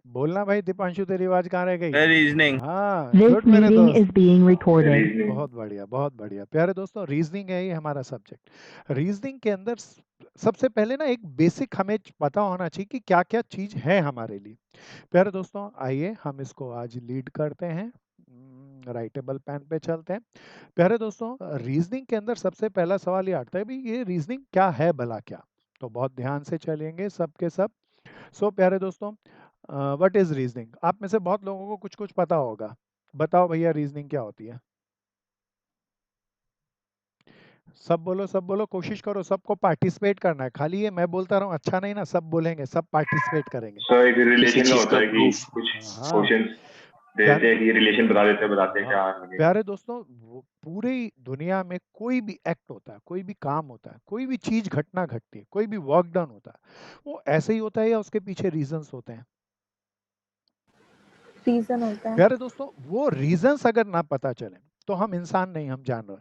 बोलना भाई दीपांशु, तेरी आवाज कहाँ रह गई? रीजनिंग। हाँ, This गुड मेरे meeting is दोस्त। being recorded. रीजनिंग। बहुत बढ़िया, बहुत बढ़िया प्यारे दोस्तों। रीजनिंग है ये हमारा सब्जेक्ट। रीजनिंग के अंदर सबसे पहले ना एक बेसिक हमें पता होना चाहिए कि क्या क्या चीज है हमारे लिए। प्यारे दोस्तों, आइए हम इसको आज लीड करते हैं। राइटेबल पेन पे चलते हैं। प्यारे दोस्तों, रीजनिंग के अंदर सबसे पहला सवाल ये आता है भी ये रीजनिंग क्या है भला क्या। तो बहुत ध्यान से चलेंगे सबके सब। सो प्यारे दोस्तों, व्हाट इज रीजनिंग? आप में से बहुत लोगों को कुछ कुछ पता होगा। बताओ भैया, रीजनिंग क्या होती है? सब बोलो, सब बोलो, कोशिश करो, सबको पार्टिसिपेट करना है। खाली ये मैं बोलता रहूं अच्छा नहीं ना, सब बोलेंगे, सब पार्टिसिपेट करेंगे। सर एक किसी रिलेशन का चीज होता का है कि प्रूफ। कुछ हाँ क्वेश्चंस दे देते प्यारे, हैं कि रिलेशन बता देते हैं, बताते हैं हाँ क्या आगे। प्यारे दोस्तों, पूरी दुनिया में कोई भी एक्ट होता है, कोई भी काम होता है, कोई भी चीज घटना घटती है, कोई भी वर्क डन होता है, वो ऐसे ही होता है या उसके पीछे रीजंस होते हैं? रीजन होता है। प्यारे दोस्तों, वो रीजंस अगर ना पता चले तो हम इंसान नहीं, हम जानवर।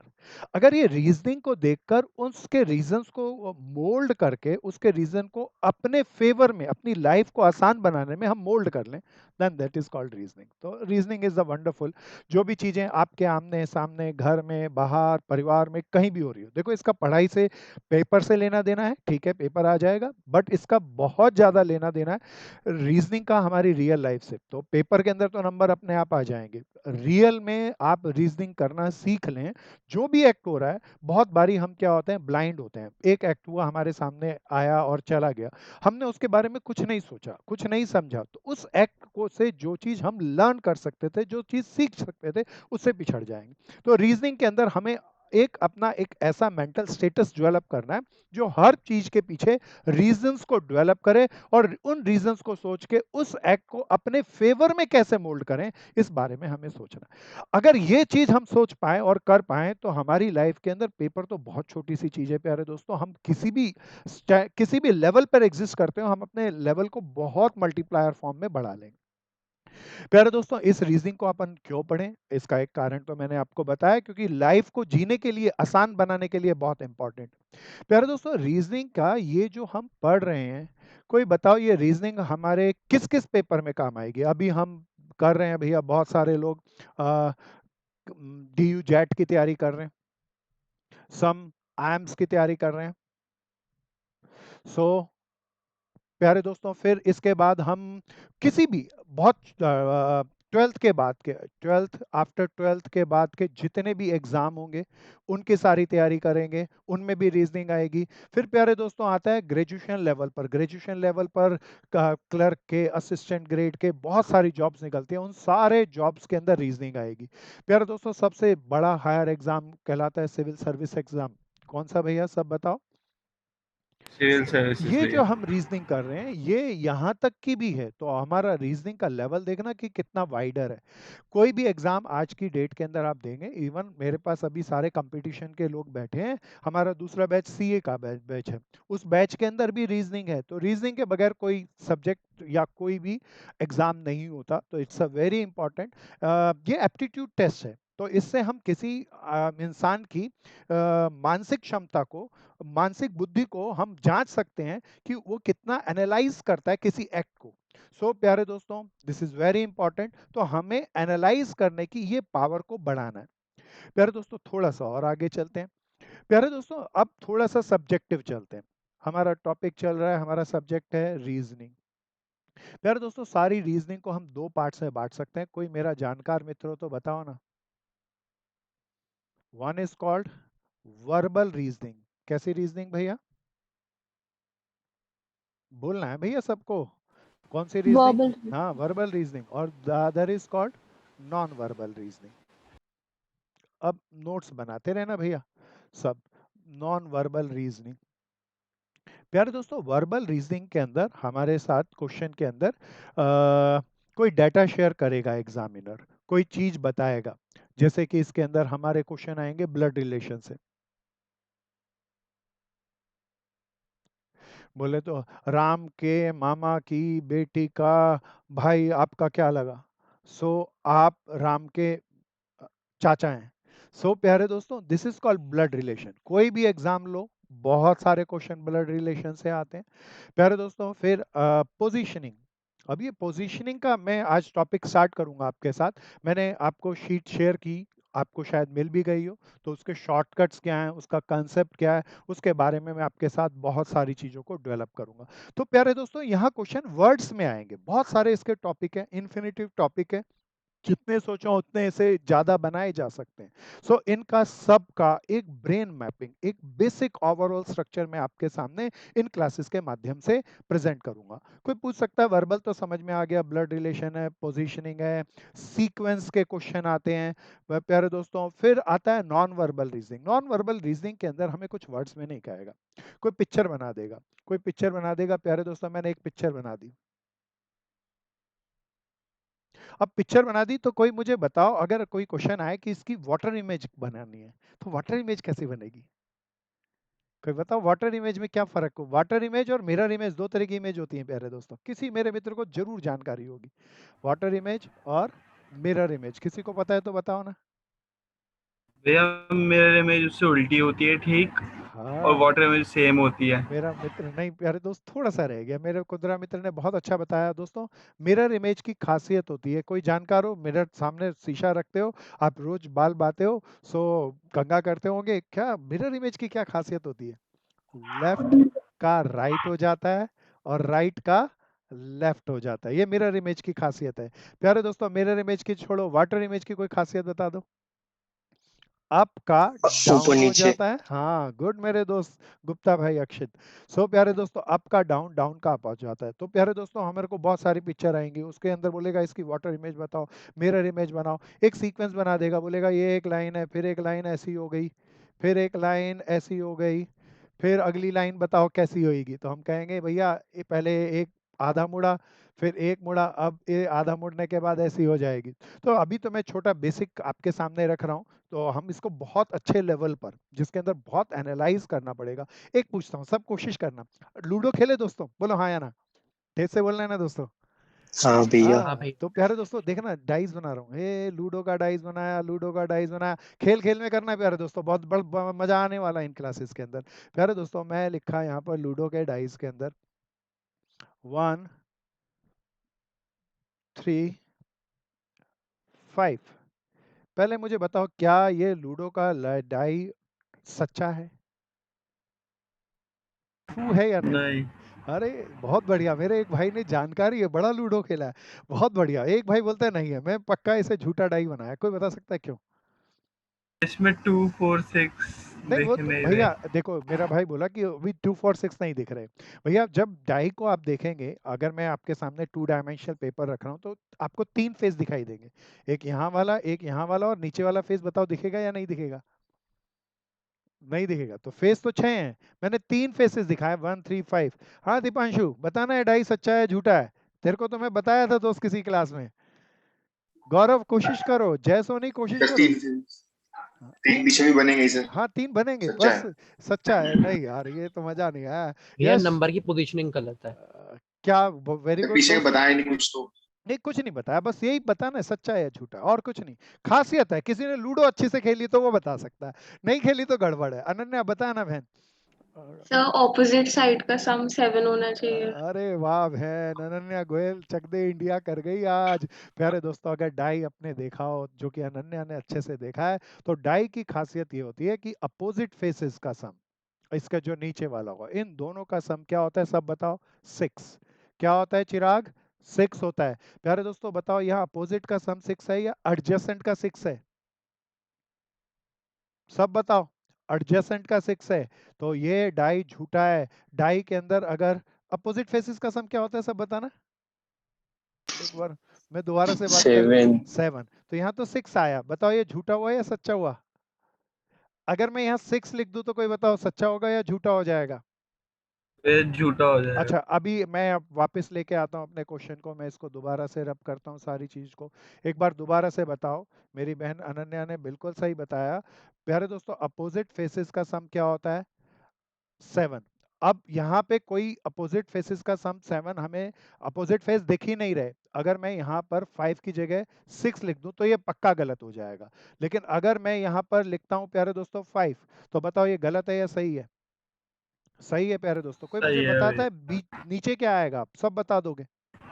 अगर ये रीजनिंग को देखकर उसके रीजंस को मोल्ड करके उसके रीजन को अपने फेवर में, अपनी लाइफ को आसान बनाने में हम मोल्ड कर लें, then that is called reasoning. तो रीजनिंग इज द वंडरफुल। जो भी चीजें आपके आमने सामने, घर में, बाहर, परिवार में, कहीं भी हो रही हो, देखो इसका पढ़ाई से, पेपर से लेना देना है, ठीक है, पेपर आ जाएगा, बट इसका बहुत ज्यादा लेना देना है रीजनिंग का हमारी रियल लाइफ से। तो पेपर के अंदर तो नंबर अपने आप आ जाएंगे, रियल में आप रीजनिंग करना सीख लें। जो भी एक्ट हो रहा है, बहुत बारी हम क्या होते हैं, ब्लाइंड होते हैं। एक एक्ट हुआ, हमारे सामने आया और चला गया, हमने उसके बारे में कुछ नहीं सोचा, कुछ नहीं समझा, तो उस एक्ट को से जो चीज हम लर्न कर सकते थे, जो चीज सीख सकते थे, उससे पिछड़ जाएंगे। तो रीजनिंग के अंदर हमें एक अपना एक ऐसा मेंटल स्टेटस डेवलप करना है जो हर चीज के पीछे रीजंस को डेवलप करे, और उन रीजंस को सोच के उस एक्ट को अपने फेवर में कैसे मोल्ड करें, इस बारे में हमें सोचना है। अगर ये चीज हम सोच पाए और कर पाए तो हमारी लाइफ के अंदर पेपर तो बहुत छोटी सी चीज है प्यारे दोस्तों। हम किसी भी लेवल पर एग्जिस्ट करते हो, हम अपने लेवल को बहुत मल्टीप्लायर फॉर्म में बढ़ा लेंगे। प्यारे दोस्तों, इस रीजनिंग को अपन क्यों पढ़ें, इसका एक कारण तो मैंने आपको बताया, क्योंकि लाइफ को जीने के लिए, आसान बनाने के लिए बहुत इंपॉर्टेंट। प्यारे दोस्तों, रीजनिंग का ये जो हम पढ़ रहे हैं, कोई बताओ ये रीजनिंग हमारे किस किस पेपर में काम आएगी? अभी हम कर रहे हैं भैया, बहुत सारे लोग डीयू जेट की तैयारी कर रहे हैं, सम आईएम्स की तैयारी कर रहे हैं। सो प्यारे दोस्तों, फिर इसके बाद हम किसी भी बहुत ट्वेल्थ के बाद के, ट्वेल्थ आफ्टर ट्वेल्थ के बाद के जितने भी एग्जाम होंगे उनकी सारी तैयारी करेंगे, उनमें भी रीजनिंग आएगी। फिर प्यारे दोस्तों आता है ग्रेजुएशन लेवल पर। ग्रेजुएशन लेवल पर क्लर्क के, असिस्टेंट ग्रेड के बहुत सारी जॉब्स निकलती हैं, उन सारे जॉब्स के अंदर रीजनिंग आएगी। प्यारे दोस्तों, सबसे बड़ा हायर एग्जाम कहलाता है सिविल सर्विस एग्जाम। कौन सा भैया, सब बताओ। सिविल सर्विसेज ये जो भैया। हम रीजनिंग कर रहे हैं, ये यहाँ तक की भी है, तो हमारा रीजनिंग का लेवल देखना कि कितना वाइडर है। कोई भी एग्जाम आज की डेट के अंदर आप देंगे, इवन मेरे पास अभी सारे कंपटीशन के लोग बैठे हैं, हमारा दूसरा बैच सीए का बैच है, उस बैच के अंदर भी रीजनिंग है। तो रीजनिंग के बगैर कोई सब्जेक्ट या कोई भी एग्जाम नहीं होता। तो इट्स अ वेरी इंपॉर्टेंट, ये एप्टीट्यूड टेस्ट है। तो इससे हम किसी इंसान की मानसिक क्षमता को, मानसिक बुद्धि को हम जांच सकते हैं कि वो कितना एनालाइज करता है किसी एक्ट को। सो प्यारे दोस्तों, दिस इज वेरी इंपॉर्टेंट। तो हमें एनालाइज करने की ये पावर को बढ़ाना है। प्यारे दोस्तों, थोड़ा सा और आगे चलते हैं। प्यारे दोस्तों, अब थोड़ा सा सब्जेक्टिव चलते हैं। हमारा टॉपिक चल रहा है, हमारा सब्जेक्ट है रीजनिंग। प्यारे दोस्तों, सारी रीजनिंग को हम दो पार्ट्स में बांट सकते हैं। कोई मेरा जानकार मित्र हो तो बताओ ना। One is called verbal reasoning. कैसी रीजनिंग भैया? बोलना है भैया सबको। कौन सी रीजनिंग? वर्बल। हाँ, वर्बल रीजनिंग। और the other is called non verbal reasoning. अब नोट्स बनाते रहना भैया सब। Non verbal reasoning. प्यारे दोस्तों, वर्बल रीजनिंग के अंदर हमारे साथ क्वेश्चन के अंदर कोई डाटा शेयर करेगा एग्जामिनर, कोई चीज बताएगा। जैसे कि इसके अंदर हमारे क्वेश्चन आएंगे ब्लड रिलेशन से। बोले तो राम के मामा की बेटी का भाई आपका क्या लगा? सो आप राम के चाचा हैं। सो प्यारे दोस्तों, this is called blood relation. कोई भी एग्जाम लो, बहुत सारे क्वेश्चन ब्लड रिलेशन से आते हैं। प्यारे दोस्तों, फिर पोजीशनिंग। अब ये पोजीशनिंग का मैं आज टॉपिक स्टार्ट करूंगा आपके साथ। मैंने आपको शीट शेयर की, आपको शायद मिल भी गई हो, तो उसके शॉर्टकट्स क्या हैं, उसका कंसेप्ट क्या है, उसके बारे में मैं आपके साथ बहुत सारी चीज़ों को डेवलप करूंगा। तो प्यारे दोस्तों, यहाँ क्वेश्चन वर्ड्स में आएंगे, बहुत सारे इसके टॉपिक हैं, इन्फिनिटिव टॉपिक है, जितने सोचो उतने इसे ज़्यादा बनाए जा सकते हैं। सो इनका सबका एक ब्रेन मैपिंग, एक बेसिक ओवरऑल स्ट्रक्चर मैं आपके सामने इन क्लासेस के माध्यम से प्रेजेंट करूंगा। कोई पूछ सकता है वर्बल तो समझ में आ गया, ब्लड रिलेशन है, पोजीशनिंग है, सीक्वेंस के क्वेश्चन आते हैं। प्यारे दोस्तों, फिर आता है non verbal reasoning. Non verbal reasoning के अंदर हमें कुछ वर्ड्स में नहीं कहेगा, कोई पिक्चर बना देगा, कोई पिक्चर बना देगा। प्यारे दोस्तों, मैंने एक पिक्चर बना दी। अब पिक्चर बना दी तो कोई मुझे बताओ, अगर कोई क्वेश्चन आए कि इसकी वाटर इमेज बनानी है, तो वाटर इमेज कैसे बनेगी? कोई बताओ वाटर इमेज में क्या फर्क हो? वाटर इमेज और मिरर इमेज दो तरह की इमेज होती है प्यारे दोस्तों, किसी मेरे मित्र को जरूर जानकारी होगी। वाटर इमेज और मिरर इमेज, किसी को पता है तो बताओ ना। भैया मेरे में उससे उल्टी होती है, ठीक। और हाँ, वाटर में सेम होती है। मेरा मित्र नहीं प्यारे दोस्त, थोड़ा सा रह गया, मेरे कुदरा मित्र ने बहुत अच्छा बताया दोस्तों। मिरर इमेज की खासियत होती है, कोई जानकार हो, मिरर सामने शीशा रखते हो, आप रोज बाल बाते हो, सो कंघा करते होंगे, क्या मिरर इमेज की क्या खासियत होती है? लेफ्ट का राइट हो जाता है और राइट का लेफ्ट हो जाता है, ये मिरर इमेज की खासियत है। प्यारे दोस्तों, मिरर इमेज की छोड़ो, वाटर इमेज की कोई खासियत बता दो। अप का ऊपर डाउन हो नीचे। जाता है, हाँ गुड मेरे दोस्त गुप्ता भाई अक्षित। सो प्यारे दोस्तों, अप का डाउन, डाउन का अप हो जाता है। तो प्यारे दोस्तों, हमारे को बहुत सारी पिक्चर आएंगी, उसके अंदर बोलेगा इसकी वाटर इमेज बताओ, मिरर इमेज बनाओ, एक सीक्वेंस बना देगा, बोलेगा ये एक लाइन है, फिर एक लाइन ऐसी हो गई, फिर एक लाइन ऐसी हो गई, फिर अगली लाइन बताओ कैसी होगी। तो हम कहेंगे भैया ये पहले एक आधा मुड़ा, फिर एक मुड़ा, अब ये आधा मुड़ने के बाद ऐसी हो जाएगी। तो अभी तो मैं छोटा बेसिक आपके सामने रख रहा हूँ, तो हम इसको बहुत अच्छे लेवल पर, जिसके अंदर बहुत एनालाइज करना पड़ेगा। एक पूछता हूँ, सब कोशिश करना, लूडो खेले दोस्तों? बोलो हाँ या ना, तेज से बोलना है ना दोस्तों। हाँ भैया। हाँ हाँ, भाई। तो प्यारे दोस्तों देखना, डाइस बना रहा हूँ, ये लूडो का डाइस बनाया, लूडो का डाइस बनाया, खेल खेल में करना है प्यारे दोस्तों, बहुत मजा आने वाला है इन क्लासेस के अंदर। प्यारे दोस्तों, मैं लिखा यहाँ पर लूडो के डाइस के अंदर 1 3 5। पहले मुझे बताओ, क्या ये लूडो का डाई सच्चा है, ट्रू है या नहीं? नहीं। अरे बहुत बढ़िया, मेरे एक भाई ने जानकारी है, बड़ा लूडो खेला है, बहुत बढ़िया। एक भाई बोलता है नहीं है, मैं पक्का इसे झूठा डाई बनाया। कोई बता सकता है क्यों? इसमें 2 4 6 नहीं, वो दिख तो नहीं भैया रहे। देखो, मेरा भाई बोला कि अभी 2 4 6 नहीं दिख रहे। भैया जब डाई को आप देखेंगे, अगर मैं आपके सामने 2 डायमेंशनल पेपर रख रहा हूँ, तो आपको 3 फेस दिखाई देंगे, एक यहाँ वाला, एक यहाँ वाला, और नीचे वाला फेस बताओ दिखेगा या नहीं दिखेगा? नहीं दिखेगा, तो फेस तो 6 हैं, मैंने 3 फेसेस दिखाए, 1 3 5। हाँ दीपांशु, बताना है डाई सच्चा है झूठा है? तेरे को तो मैं बताया था दोस्त किसी क्लास में। गौरव कोशिश करो, जय सोनी कोशिश सर करो। तीन हाँ, तीन पीछे भी बनेंगे ही सर। हाँ 3 बनेंगे सच्चा बस। है। सच्चा है? नहीं यार, ये तो मजा नहीं आया। भैया यस। नंबर की पोजीशनिंग गलत है। क्या? वेरी सर गुड पीछे का दोस्त। बताया नहीं कुछ तो। नहीं, कुछ नहीं बताया, बस यही बताना है सच्चा है या झूठा, और कुछ नहीं। खासियत है, किसी ने लूडो अच्छी से खेली तो वो बता सकता है, नहीं खेली तो गड़बड़ है। अनन्या बताना बहन। सर ऑपोजिट साइड का सम 7 होना चाहिए। अरे वाह बहन, अनन्या गोयल चक दे इंडिया कर गई आज। प्यारे दोस्तों, अगर डाई अपने देखा हो, जो कि अनन्या ने अच्छे से देखा है, तो डाई की खासियत ये होती है कि अपोजिट फेसेस का सम, इसका जो नीचे वाला होगा, इन दोनों का सम क्या होता है, सब बताओ। 6। क्या होता है चिराग? 6 होता है। प्यारे दोस्तों बताओ, यहाँ अपोजिट का सम 6 है या एडजेसेंट का 6 है? सब बताओ। एडजेसेंट का 6 है, तो ये डाई झूठा है। डाई के अंदर अगर अपोजिट फेसेस का सम क्या होता है, सब बताना एक बार, मैं दोबारा से बात कर। 7। 7, तो यहाँ तो 6 आया, बताओ ये झूठा हुआ या सच्चा हुआ? अगर मैं यहाँ 6 लिख दूं तो कोई बताओ सच्चा होगा या झूठा हो जाएगा? फिर झूठा हो जाएगा। अच्छा, अभी मैं अब वापस लेके आता हूँ अपने क्वेश्चन को, मैं इसको दोबारा से रब करता हूँ सारी चीज को। एक बार दोबारा से बताओ, मेरी बहन अनन्या ने बिल्कुल सही बताया। प्यारे दोस्तों, अपोजिट फेसेस का सम क्या होता है? 7। अब यहाँ पे कोई अपोजिट फेसेस का सम 7, हमें अपोजिट फेस दिख ही नहीं रहे। अगर मैं यहाँ पर 5 की जगह 6 लिख दूं तो ये पक्का गलत हो जाएगा। लेकिन अगर मैं यहाँ पर लिखता हूँ प्यारे दोस्तों 5, तो बताओ ये गलत है या सही है? सही है प्यारे दोस्तों। कोई मुझे सही है बताता भाई। है नीचे क्या आएगा, आप सब बता दोगे?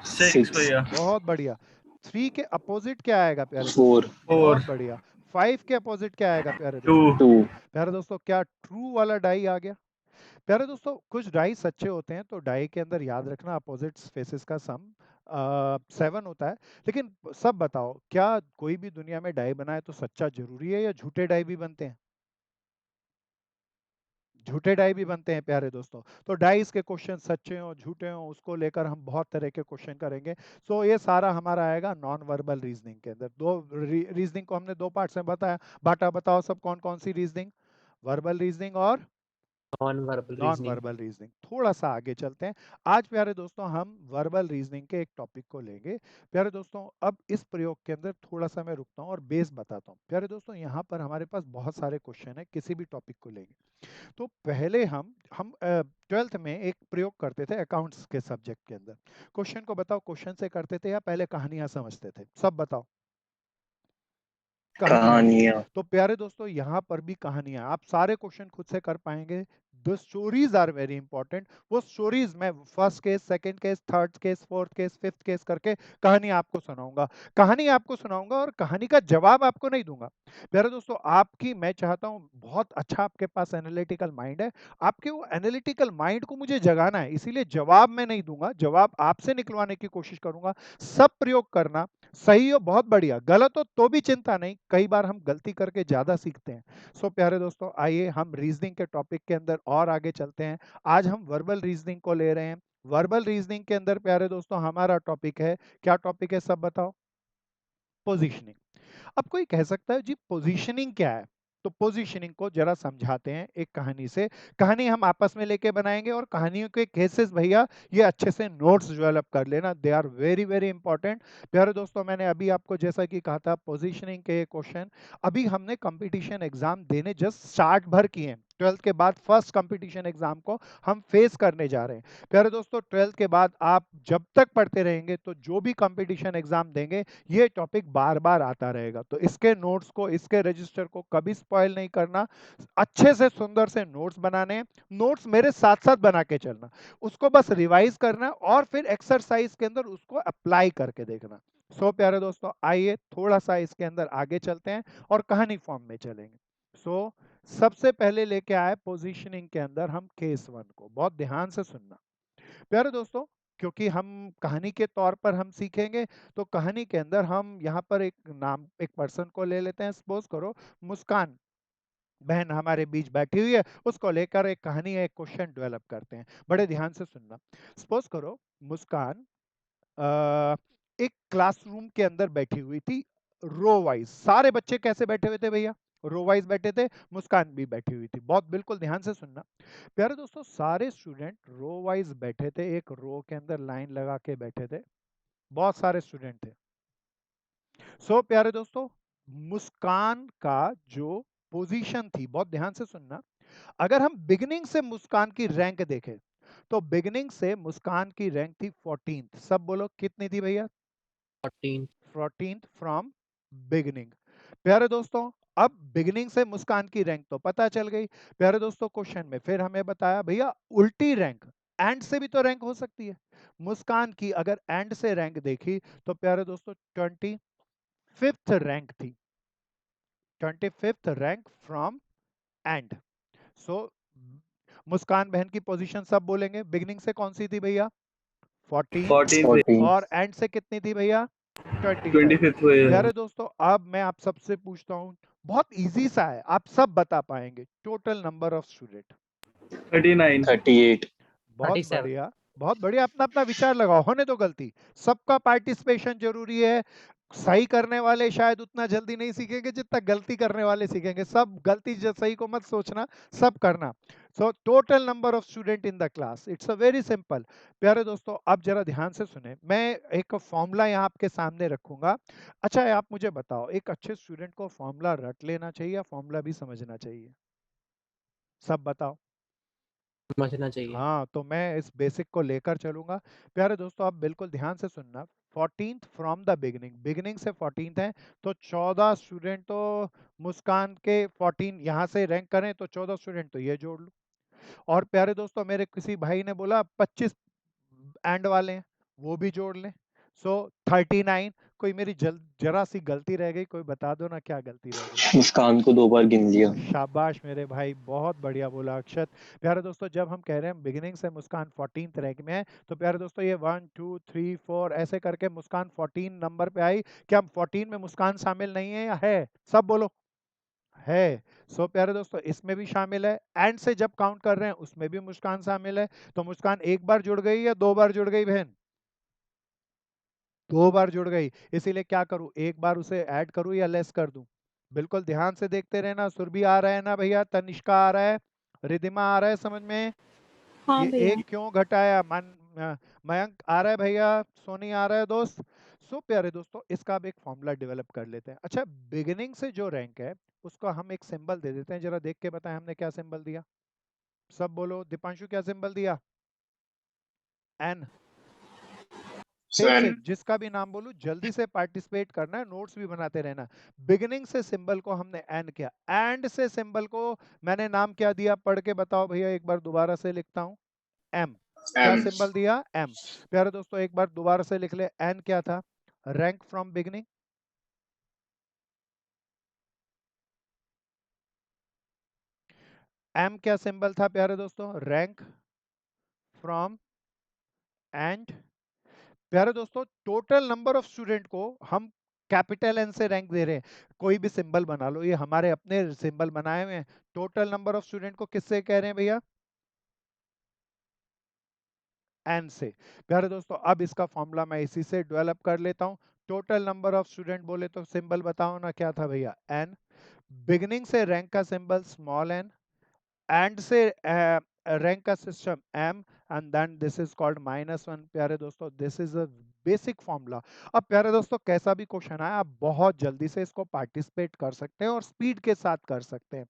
सिक्स भैया। बहुत बढ़िया। 3 के अपोजिट क्या आएगा प्यारे दोस्तों? 4 फोर। बहुत बढ़िया। 5 के अपोजिट क्या आएगा प्यारे टू। दोस्तों? 2 प्यारे दोस्तों क्या ट्रू वाला डाई आ गया? प्यारे दोस्तों कुछ डाई सच्चे होते हैं, तो डाई के अंदर याद रखना अपोजिट फेसेस का सम 7 होता है। लेकिन सब बताओ, क्या कोई भी दुनिया में डाई बनाए तो सच्चा जरूरी है या झूठे डाई भी बनते हैं? झूठे डाई भी बनते हैं प्यारे दोस्तों। तो डाइस के क्वेश्चन सच्चे हो झूठे हो उसको लेकर हम बहुत तरह के क्वेश्चन करेंगे। सो ये सारा हमारा आएगा नॉन वर्बल रीजनिंग के अंदर। दो रीजनिंग को हमने दो पार्ट्स में बताया बांटा। बताओ सब कौन कौन सी रीजनिंग? वर्बल रीजनिंग और non verbal non reasoning. Verbal reasoning. थोड़ा सा आगे चलते हैं। आज प्यारे दोस्तों हम वर्बल रीजनिंग के एक टॉपिक को लेंगे। प्यारे दोस्तों अब इस प्रयोग के अंदर थोड़ा सा मैं रुकता हूँ और बेस बताता हूँ। प्यारे दोस्तों यहाँ पर हमारे पास बहुत सारे क्वेश्चन है, किसी भी टॉपिक को लेंगे। तो पहले हम 12th में एक प्रयोग करते थे अकाउंट्स के सब्जेक्ट के अंदर। क्वेश्चन को बताओ क्वेश्चन से करते थे या पहले कहानियां समझते थे? सब बताओ। कहानियां। तो प्यारे दोस्तों यहाँ पर भी कहानियां। आप सारे क्वेश्चन खुद से कर पाएंगे। The stories are very important. वो स्टोरीज मैं first case, second case, third case, fourth case, fifth case करके कहानी आपको सुनाऊंगा। कहानी आपको सुनाऊंगा और कहानी का जवाब आपको नहीं दूंगा। प्यारे दोस्तों आपकी मैं चाहता हूँ, बहुत अच्छा आपके पास एनालिटिकल माइंड है, आपके वो एनालिटिकल माइंड को मुझे जगाना है। इसीलिए जवाब मैं नहीं दूंगा, जवाब आपसे निकलवाने की कोशिश करूंगा। सब प्रयोग करना। सही हो बहुत बढ़िया, गलत हो तो भी चिंता नहीं, कई बार हम गलती करके ज्यादा सीखते हैं। सो प्यारे दोस्तों आइए हम रीजनिंग के टॉपिक के अंदर और आगे चलते हैं। आज हम वर्बल रीजनिंग को ले रहे हैं। वर्बल रीजनिंग के अंदर प्यारे दोस्तों हमारा टॉपिक है, क्या टॉपिक है सब बताओ? पोजीशनिंग। अब कोई कह सकता है जी पोजीशनिंग क्या है? तो पोजीशनिंग को जरा समझाते हैं एक कहानी से। कहानी हम आपस में लेके बनाएंगे और कहानियों के केसेस भैया ये अच्छे से नोट्स डेवलप कर लेना, they are very very important. प्यारे दोस्तों मैंने अभी आपको जैसा कि कहा था पोजीशनिंग के क्वेश्चन अभी हमने कंपटीशन एग्जाम देने जस्ट स्टार्ट भर किए हैं। 12th के बाद फर्स्ट कंपटीशन एग्जाम को हम फेस करने जा रहे हैं। प्यारे दोस्तों 12th के बाद आप जब तक पढ़ते रहेंगे तो जो भी कंपटीशन एग्जाम देंगे ये टॉपिक बार बार आता रहेगा। तो इसके नोट्स को, इसके रजिस्टर को कभी स्पॉइल नहीं करना। अच्छे से सुंदर से नोट्स बनाने हैं। नोट्स मेरे साथ साथ बना के चलना, उसको बस रिवाइज करना और फिर एक्सरसाइज के अंदर उसको अप्लाई करके देखना। सो प्यारे दोस्तों आइए थोड़ा सा इसके अंदर आगे चलते हैं और कहानी फॉर्म में चलेंगे। सो सबसे पहले लेके आए पोजीशनिंग के अंदर हम केस 1 को, बहुत ध्यान से सुनना प्यारे दोस्तों, क्योंकि हम कहानी के तौर पर हम सीखेंगे। तो कहानी के अंदर हम यहाँ पर एक नाम, एक पर्सन को ले लेते हैं। सपोज करो मुस्कान बहन हमारे बीच बैठी हुई है, उसको लेकर एक कहानी, एक क्वेश्चन डेवलप करते हैं। बड़े ध्यान से सुनना। सपोज करो मुस्कान एक क्लासरूम के अंदर बैठी हुई थी, रो वाइज। सारे बच्चे कैसे बैठे हुए थे भैया? रो वाइज बैठे थे, मुस्कान भी बैठी हुई थी। बहुत बिल्कुल ध्यान से सुनना प्यारे दोस्तों, सारे स्टूडेंट रो वाइज बैठे थे, एक रो के अंदर लाइन लगा के बैठे थे, बहुत सारे स्टूडेंट थे। सो प्यारे दोस्तों मुस्कान का जो पोजीशन थी, बहुत ध्यान से सुनना, अगर हम बिगिनिंग से मुस्कान की रैंक देखें तो बिगिनिंग से मुस्कान की रैंक थी 14th। सब बोलो कितनी थी भैया? 14th from beginning. प्यारे दोस्तों अब बिगिनिंग से मुस्कान की रैंक तो पता चल गई। प्यारे दोस्तों क्वेश्चन में फिर हमें बताया भैया उल्टी रैंक, एंड से भी तो रैंक हो सकती है। मुस्कान की अगर एंड से रैंक देखी तो प्यारे दोस्तों 25th रैंक थी, 25th रैंक फ्रॉम एंड। सो मुस्कान बहन की पोजीशन सब बोलेंगे, बिगिनिंग से कौन सी थी भैया? 14। 14 और एंड से कितनी थी भैया? 25। 25 भैया। प्यारे दोस्तों अब मैं आप सबसे पूछता हूं, बहुत इजी सा है, आप सब बता पाएंगे, टोटल नंबर ऑफ स्टूडेंट? 39 38 बहुत 37। बढ़िया, बहुत बढ़िया। अपना अपना विचार लगाओ, होने दो गलती, सबका पार्टिसिपेशन जरूरी है। सही करने वाले शायद उतना जल्दी नहीं सीखेंगे जितना गलती करने वाले सीखेंगे। सब गलती सही को मत सोचना, सब करना। So total number of student in the class, it's a very simple. प्यारे दोस्तों अब जरा ध्यान से सुने, मैं एक फॉर्मूला यहाँ आपके सामने रखूंगा। अच्छा है आप मुझे बताओ, एक अच्छे स्टूडेंट को फॉर्मूला रट लेना चाहिए या फॉर्मूला भी समझना चाहिए? सब बताओ। समझना चाहिए। हाँ तो मैं इस बेसिक को लेकर चलूंगा। प्यारे दोस्तों आप बिल्कुल ध्यान से सुनना। 14th from the beginning, beginning से 14th है, तो 14 स्टूडेंट तो मुस्कान के 14 यहाँ से रैंक करें तो 14 स्टूडेंट तो ये जोड़ लो। और प्यारे दोस्तों मेरे किसी भाई ने बोला 25 एंड वाले हैं, वो भी जोड़ लें। सो 39। कोई मेरी जरा सी गलती रह गई, कोई बता दो ना क्या गलती रह गई। मुस्कान को 2 बार गिन लिया। शाबाश मेरे भाई, बहुत बढ़िया बोला अक्षत। प्यारे दोस्तों, जब हम कह रहे हैं बिगिनिंग से मुस्कान 14th रैंक में है, तो प्यारे दोस्तों ये 1 2 3 4 ऐसे करके मुस्कान 14 नंबर पे आई। क्या 14 में मुस्कान शामिल नहीं है या है? सब बोलो। है। सो प्यारे दोस्तों, इसमें भी शामिल है। एंड से जब काउंट कर रहे हैं उसमें भी मुस्कान शामिल है। तो मुस्कान एक बार जुड़ गई या 2 बार जुड़ गई बहन? 2 बार जुड़ गई। इसीलिए क्या करूं, एक बार उसे ऐड करूं या लेस कर दूं? बिल्कुल ध्यान से देखते रहना। सुरभि आ रहा है ना भैया? तनिष्का आ रहा है? रिधिमा आ रहा है समझ में? हाँ ये भैया। एक क्यों घटाया? मयंक आ रहा है भैया? सोनी आ रहा है दोस्त? सो प्यारे दोस्तों, इसका अब एक फॉर्मूला डेवलप कर लेते हैं। अच्छा, बिगिनिंग से जो रैंक है उसको हम एक सिंबल दे देते हैं। जरा देख के बताएं हमने क्या सिंबल दिया। सब बोलो। दीपांशु क्या सिंबल दिया? एन। तेज से, जिसका भी नाम बोलूं जल्दी से पार्टिसिपेट करना है, नोट्स भी बनाते रहना। बिगिनिंग से सिंबल को हमने एन किया। एंड से सिंबल को मैंने नाम क्या दिया? पढ़ के बताओ भैया, एक बार दोबारा से लिखता हूं। एम। क्या सिंबल दिया? एम। प्यारे दोस्तों, एक बार दोबारा से लिख ले। एन क्या था? Rank from beginning. एम क्या सिंबल था प्यारे दोस्तों? Rank from and. प्यारे दोस्तों, टोटल नंबर ऑफ स्टूडेंट को हम कैपिटल एन से रैंक दे रहे हैं। कोई भी सिंबल बना लो, ये हमारे अपने सिंबल बनाए हुए हैं। टोटल नंबर ऑफ स्टूडेंट को किससे कह रहे हैं भैया? एन से। प्यारे दोस्तों, अब इसका फॉर्मूला मैं इसी से डेवलप कर लेता हूं। टोटल नंबर ऑफ स्टूडेंट बोले तो सिंबल बताओ ना, क्या था भैया? एन। बिगिनिंग से रैंक का सिंबल स्मॉल एन। एंड से रैंक का system M. And then this is called -1। प्यारे दोस्तों, this is a basic formula. अब प्यारे दोस्तों, कैसा भी क्वेश्चन आए आप बहुत जल्दी से इसको पार्टिसिपेट कर सकते हैं और स्पीड के साथ कर सकते हैं।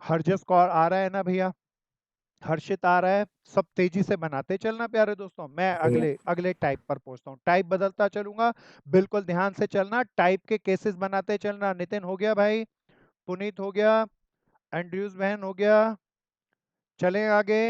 हरजस कौर आ रहा है ना भैया? हर्षित आ रहा है? सब तेजी से बनाते चलना प्यारे दोस्तों। मैं अगले अगले टाइप पर पहुंचता हूँ। टाइप बदलता चलूंगा, बिल्कुल ध्यान से चलना। टाइप के केसेस बनाते चलना। नितिन हो गया भाई? पुनीत हो गया? एंड्रयूज बहन हो गया? चलें आगे।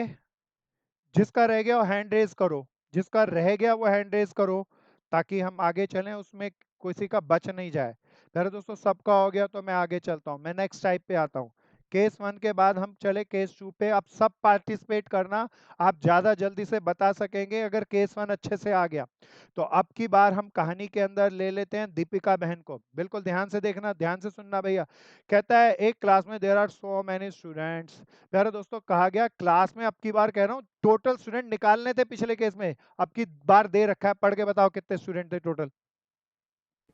जिसका रह गया वो हैंड रेज करो। जिसका रह गया वो हैंड रेज करो, ताकि हम आगे चलें, उसमें किसी का बच नहीं जाए। मेरे दोस्तों, सबका हो गया तो मैं आगे चलता हूँ। मैं नेक्स्ट टाइप पे आता हूँ। केस 1 के बाद हम चले केस 2 पे। अब सब पार्टिसिपेट करना, आप ज्यादा जल्दी से बता सकेंगे अगर केस 1 अच्छे से आ गया। तो अब की बार हम कहानी के अंदर ले लेते हैं दीपिका बहन को। बिल्कुल ध्यान से देखना, ध्यान से सुनना भैया। कहता है एक क्लास में there are so many students. प्यारे दोस्तों, कहा गया क्लास में, अब की बार कह रहा हूँ टोटल स्टूडेंट निकालने थे पिछले केस में, अब की बार दे रखा है। पढ़ के बताओ कितने स्टूडेंट थे टोटल?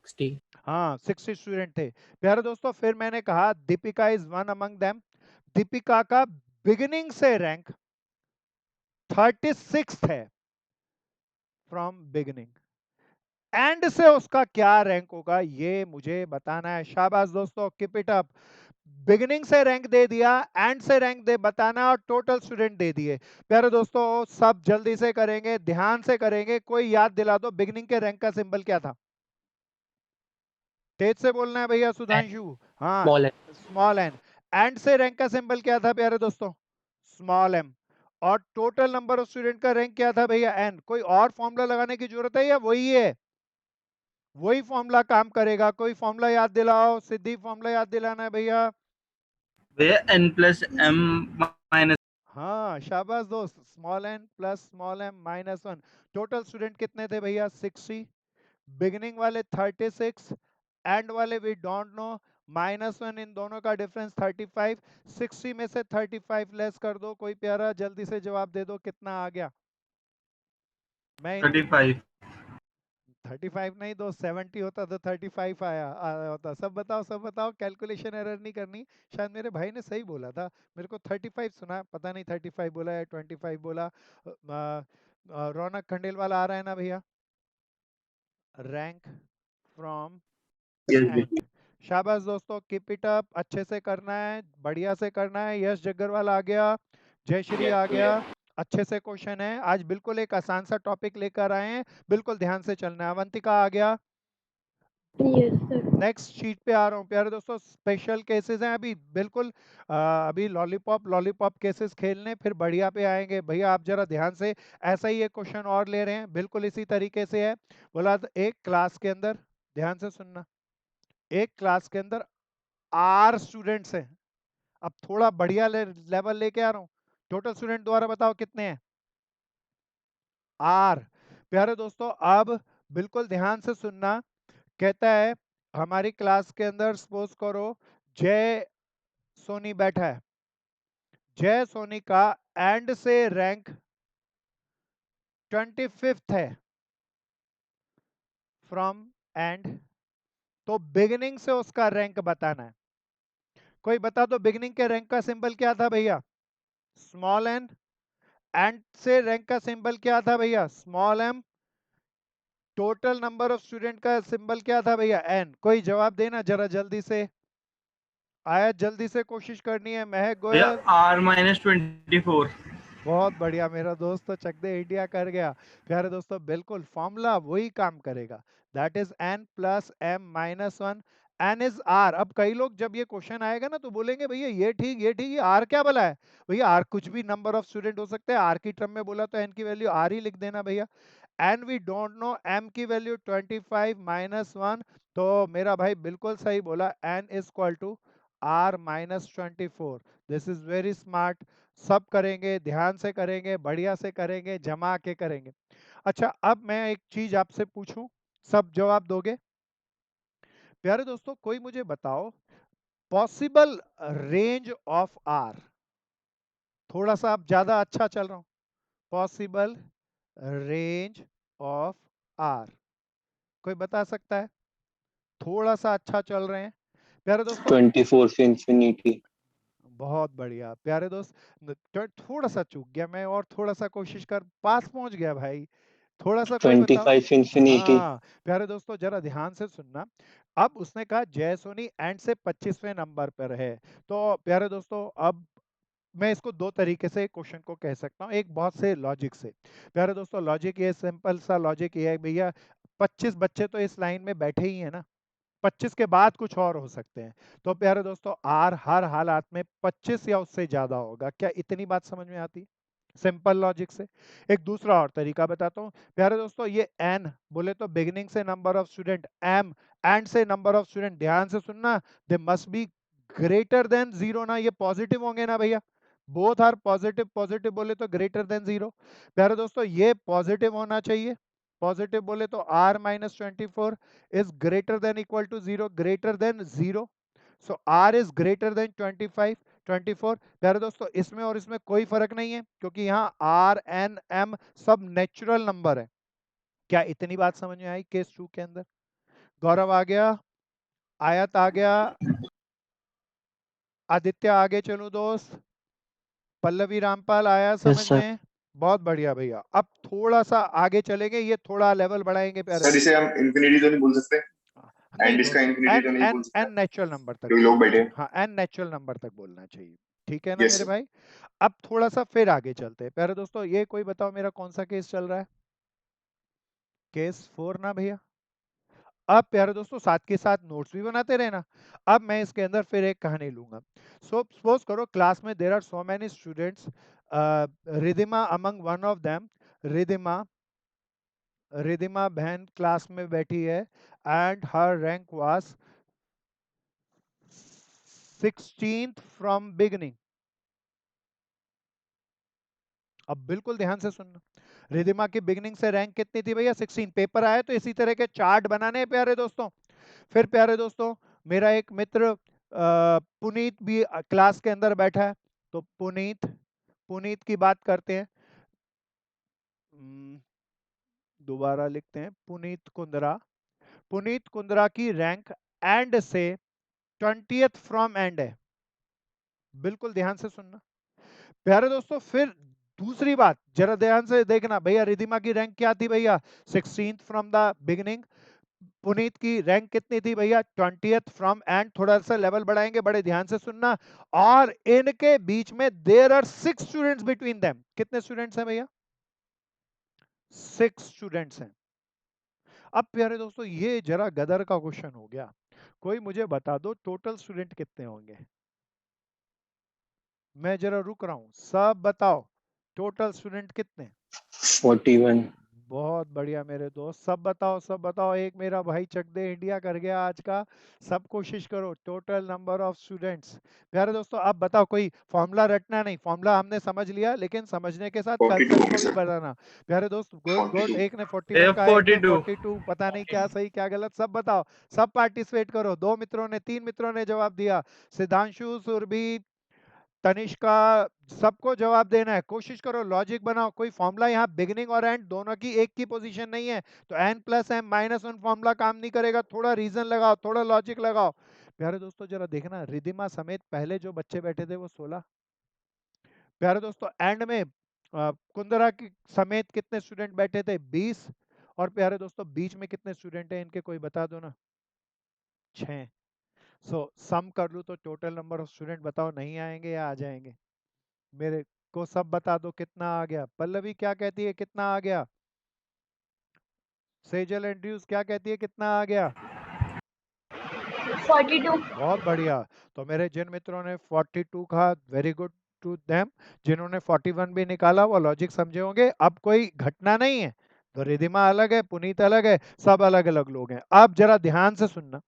60। हाँ, 60 स्टूडेंट थे। प्यारे दोस्तों, फिर मैंने कहा Deepika is one among them. Deepika का बिगिनिंग से रैंक 36 है फ्रॉम बिगिनिंग। एंड से उसका क्या रैंक होगा ये मुझे बताना है। शाबाश दोस्तों, कीप इट अप। बिगिनिंग से रैंक दे दिया, एंड से रैंक दे बताना, और टोटल स्टूडेंट दे दिए। प्यारे दोस्तों, सब जल्दी से करेंगे, ध्यान से करेंगे। कोई याद दिला दो, बिगिनिंग के रैंक का सिंबल क्या था? तेज से बोलना है भैया सुधांशु। हाँ, स्मॉल है। Small N. एंड से रैंक का सिंबल क्या था प्यारे दोस्तों? Small M. और टोटल नंबर ऑफ स्टूडेंट का रैंक क्या था भैया? एन। कोई और फॉर्मूला लगाने की जरूरत है या वही है? वही फॉर्मूला काम करेगा। कोई फॉर्मूला याद दिलाओ। सिद्धि, फॉर्मूला याद दिलाना है भैया। भैया n+m-। हाँ, शाबाश दोस्त। Small N plus small M -1। Total student कितने थे भैया? 60। बिगिनिंग वाले 36, एंड वाले वी डोंट नो। -1, इन दोनों का डिफरेंस 35। 60 में से 35 लेस कर दो। कोई प्यारा जल्दी से जवाब दे दो, कितना आ गया? मैं 35। 35 नहीं, दो 70 होता तो 35 आया होता। सब बताओ, सब बताओ। कैलकुलेशन एरर नहीं करनी। शायद मेरे भाई ने सही बोला था, मेरे को 35 सुना, पता नहीं 35 बोला या 25 बोला। रौनक खंडेलवाल आ रहा है ना भैया? Rank from yes and. शाबाश दोस्तों, कीप इट अप। अच्छे से करना है, बढ़िया से करना है। यश जग्गरवाल आ गया, जयश्री आ गया। अच्छे से क्वेश्चन है आज, बिल्कुल एक आसान सा टॉपिक लेकर आए हैं, बिल्कुल ध्यान से चलना है। अवंतिका आ गया। Yes, sir. नेक्स्ट शीट पे आ रहा हूँ प्यारे दोस्तों। स्पेशल केसेस हैं अभी बिल्कुल। अभी लॉलीपॉप लॉलीपॉप केसेस खेलने, फिर बढ़िया पे आएंगे। भैया आप जरा ध्यान से, ऐसा ही एक क्वेश्चन और ले रहे हैं, बिल्कुल इसी तरीके से है। बोला तो एक क्लास के अंदर, ध्यान से सुनना, एक क्लास के अंदर आर स्टूडेंट्स हैं। अब थोड़ा बढ़िया लेवल लेके आ रहा हूँ। टोटल स्टूडेंट द्वारा बताओ कितने हैं? आर। प्यारे दोस्तों अब बिल्कुल ध्यान से सुनना। कहता है हमारी क्लास के अंदर सपोज करो जय सोनी बैठा है। जय सोनी का एंड से रैंक 25th है फ्रॉम एंड। तो बिगिनिंग से उसका रैंक बताना है। कोई बता दो बिगिनिंग के रैंक का सिंबल क्या था भैया? Small N. एंड से रैंक का सिंबल क्या था भैया? Small M. Total number of student का सिंबल क्या था भैया? एन। कोई जवाब देना जरा जल्दी से। आया जल्दी से कोशिश करनी है। महक भैया गोयल। R-24। बहुत बढ़िया मेरा दोस्त, तो चक दे इंडिया कर गया। प्यारे दोस्तों बिल्कुल फॉर्मूला वही काम करेगा। That is n plus m minus 1। n is r। अब कई लोग जब ये क्वेश्चन आएगा ना तो बोलेंगे भैया ये ठीक ये ठीक, ये r क्या भला है? भैया r कुछ भी नंबर ऑफ स्टूडेंट हो सकते हैं। r की टर्म में बोला तो n की वैल्यू r ही लिख देना भैया। And we don't know m की वैल्यू 25 माइनस 1। तो मेरा भाई बिल्कुल सही बोला, n is equal to r minus 24। This is very smart. सब करेंगे, ध्यान से करेंगे, बढ़िया से करेंगे, जमा के करेंगे। अच्छा अब मैं एक चीज आपसे पूछूं, सब जवाब दोगे? प्यारे दोस्तों कोई मुझे बताओ पॉसिबल रेंज ऑफ आर। थोड़ा सा अब ज्यादा अच्छा चल रहा हूं। पॉसिबल रेंज ऑफ आर, कोई बता सकता है? थोड़ा सा अच्छा चल रहे हैं प्यारे दोस्तों। 24 से इंफिनिटी। बहुत बढ़िया प्यारे दोस्त। थोड़ा सा चूक गया मैं, और थोड़ा सा कोशिश कर, पास पहुंच गया भाई। थोड़ा सा कोई बताओ। 25 इंफिनिटी। हाँ प्यारे दोस्तों जरा ध्यान से सुनना। अब उसने कहा जय सोनी एंड से 25वें नंबर पर है। तो प्यारे दोस्तों अब मैं इसको दो तरीके से क्वेश्चन को कह सकता हूँ, एक बहुत से लॉजिक से। प्यारे दोस्तों लॉजिक ये सिंपल सा लॉजिक ये है भैया, 25 बच्चे तो इस लाइन में बैठे ही है ना, 25 के बाद कुछ और हो सकते हैं। तो प्यारे दोस्तों आर हर हालात में 25 या उससे ज्यादा होगा। क्या इतनी बात समझ में आती? सिंपल लॉजिक से। एक दूसरा और तरीका बताता हूँ प्यारे दोस्तों। ये एन बोले तो बिगिनिंग से number of student, M end से नंबर ऑफ स्टूडेंट, ध्यान से सुनना, they must be greater than zero ना। ये पॉजिटिव होंगे ना भैया? Both are positive. पॉजिटिव बोले तो ग्रेटर देन जीरो। प्यारे दोस्तों ये पॉजिटिव होना चाहिए। पॉजिटिव बोले तो r minus 24 is greater than equal to 0, greater than 0. So r is greater than 25 24। प्यारे दोस्तों इसमें और इसमें कोई फर्क नहीं है, क्योंकि यहाँ r n m सब नेचुरल नंबर है। क्या इतनी बात समझ में आई केस 2 के अंदर? गौरव आ गया, आयत आ गया, आदित्य आगे चलूं दोस्त, पल्लवी रामपाल आया समझ Yes, sir. में? बहुत बढ़िया भैया। अब थोड़ा सा आगे चलेंगे, ये थोड़ा लेवल बढ़ाएंगे प्यारे सर इसे दोस्तों। हम इंफिनिटी तो नहीं बोल सकते, नहीं एंड इसका दोस्त, इंफिनिटी एन तो नहीं एन बोल सकते एन नेचुरल नंबर तक क्योंकि लोग बोलना बैठे चाहिए। हैं। हाँ एन नेचुरल नंबर तक बोलना चाहिए। ठीक है ना यस मेरे सर। भाई? अब थोड़ा सा फिर आगे चलते हैं प्यारे दोस्तों। ये कोई बताओ मेरा कौन सा केस चल रहा है? केस 4 ना भैया? अब प्यारे दोस्तों साथ के साथ नोट्स भी बनाते रहना। अब मैं इसके अंदर फिर एक कहानी लूंगा। सो सपोज करो क्लास में there are so many students, Ridhima among one of them. Ridhima Ridhima बहन क्लास में बैठी है and her rank was 16th from beginning. अब बिल्कुल ध्यान से सुनना। रिधिमा की बिगनिंग से रैंक कितनी थी भैया? 16। पेपर आए तो इसी तरह के चार्ट बनाने हैं प्यारे दोस्तों। फिर प्यारे दोस्तों मेरा एक मित्र पुनीत भी क्लास के अंदर बैठा है। तो पुनीत पुनीत की बात करते हैं। दोबारा लिखते हैं पुनीत कुंद्रा। पुनीत कुंद्रा की रैंक एंड से 20th फ्रॉम एंड है। बिल्कुल ध्यान से सुनना प्यारे दोस्तों। फिर दूसरी बात जरा ध्यान से देखना भैया, रिधिमा की रैंक क्या थी भैया? 16th from the beginning. Puneet की रैंक कितनी थी भैया? 20th from and. थोड़ा सा लेवल बढ़ाएंगे, बड़े ध्यान से सुनना। और इनके बीच में there are 6 students between them. कितने स्टूडेंट्स हैं भैया? 6 स्टूडेंट्स हैं। अब प्यारे दोस्तों ये जरा गदर का क्वेश्चन हो गया, कोई मुझे बता दो टोटल स्टूडेंट कितने होंगे। मैं जरा रुक रहा हूं, सब बताओ टोटल स्टूडेंट कितने। 41। बहुत बढ़िया मेरे दोस्त, सब बताओ सब बताओ। एक मेरा भाई चक दे इंडिया कर गया आज का। सब कोशिश करो, टोटल नंबर ऑफ स्टूडेंट्स। प्यारे दोस्तों अब बताओ, कोई फॉर्मूला रटना नहीं, फॉर्मूला हमने समझ लिया लेकिन समझने के साथ 42 कंसेप्ट होंगे को भी सर। बताना। प्यारे दोस्त गुड गुड, 42। एक ने 41 कहा, एक ने 42 42, पता नहीं क्या सही क्या गलत, सब बताओ, सब पार्टिसिपेट करो। 2 मित्रों ने 3 मित्रों ने जवाब दिया, सिद्धांशु, सुरभि, तनिष्का, सबको जवाब देना है। कोशिश करो, लॉजिक बनाओ। कोई फॉर्मूला यहाँ बिगिनिंग और एंड दोनों की एक की पोजीशन नहीं है, तो n plus m minus 1 formula काम नहीं करेगा। थोड़ा रीजन लगाओ, थोड़ा लॉजिक लगाओ। प्यारे दोस्तों जरा देखना, रिधिमा समेत पहले जो बच्चे बैठे थे वो 16। प्यारे दोस्तों एंड में कुंदरा की समेत कितने स्टूडेंट बैठे थे, 20। और प्यारे दोस्तों बीच में कितने स्टूडेंट हैं इनके, कोई बता दो ना, 6। सो सम कर लूं तो टोटल नंबर ऑफ स्टूडेंट बताओ, नहीं आएंगे या आ जाएंगे। मेरे को सब बता दो कितना आ गया। पल्लवी क्या कहती है कितना आ गया, सेजल एंड्रयूज क्या कहती है कितना आ गया। 42. बहुत बढ़िया। तो मेरे जिन मित्रों ने 42 कहा, वेरी गुड टू देम। जिन्होंने 41 भी निकाला वो लॉजिक समझे होंगे। अब कोई घटना नहीं है, तो रिधिमा अलग है, पुनीत अलग है, सब अलग अलग लोग हैं। अब जरा ध्यान से सुनना,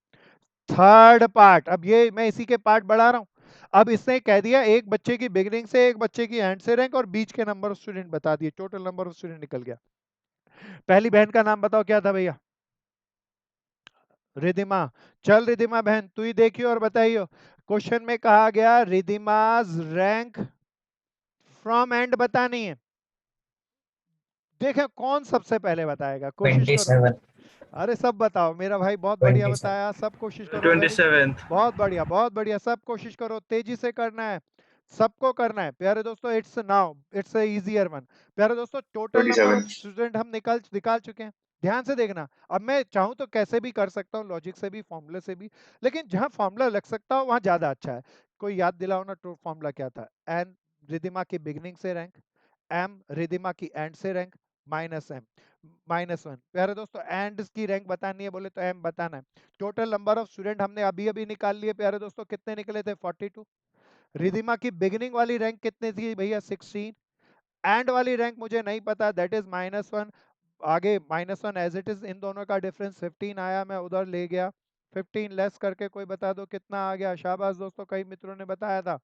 थर्ड पार्ट। अब ये मैं इसी के पार्ट बढ़ा रहा हूं। अब इसने कह दिया एक बच्चे की बिगिनिंग से एक बच्चे की एंड से रैंक और बीच के नंबर ऑफ स्टूडेंट बता दिए, टोटल नंबर ऑफ स्टूडेंट निकल गया। पहली बहन का नाम बताओ क्या था भैया, रिधिमा। चल रिधिमा बहन तू ही देखियो और बताइयो। क्वेश्चन में कहा गया रिधिमाज रैंक फ्रॉम एंड बतानी है। देखें कौन सबसे पहले बताएगा, कोशिश करो। 27. अरे सब बताओ, मेरा भाई बहुत बढ़िया 27. बताया, सब कोशिश करो। Very 27th। बहुत बढ़िया बहुत बढ़िया, सब कोशिश करो, तेजी से करना है, सबको करना है। प्यारे दोस्तों it's now it's a easier one. प्यारे दोस्तों टोटल नंबर ऑफ 27। स्टूडेंट हम निकाल निकाल चुके हैं। ध्यान से देखना, अब मैं चाहूं तो कैसे भी कर सकता हूं, लॉजिक से भी फॉर्मूले से भी, लेकिन जहां फॉर्मूला लग सकता हो वहां ज्यादा अच्छा है। कोई याद दिलाओ ना, तो फॉर्मूला क्या था। एन रिधिमा की बिगनिंग से रैंक, एम रिधिमा की एंड से रैंक, माइनस एम माइनस 1। प्यारे दोस्तों एंड की रैंक बतानी है बोले तो एम बताना है। टोटल नंबर ऑफ स्टूडेंट हमने अभी अभी निकाल लिए प्यारे दोस्तों, कितने निकले थे, 42। रिधिमा की बिगिनिंग वाली रैंक कितनी थी भैया, 16। एंड वाली रैंक मुझे नहीं पता, दैट इज -1। आगे -1 एज इट इज, इन दोनों का डिफरेंस 15 आया, मैं उधर ले गया। 15 लेस करके कोई बता दो कितना आ गया। शाबाश दोस्तों, कई मित्रों ने बताया था।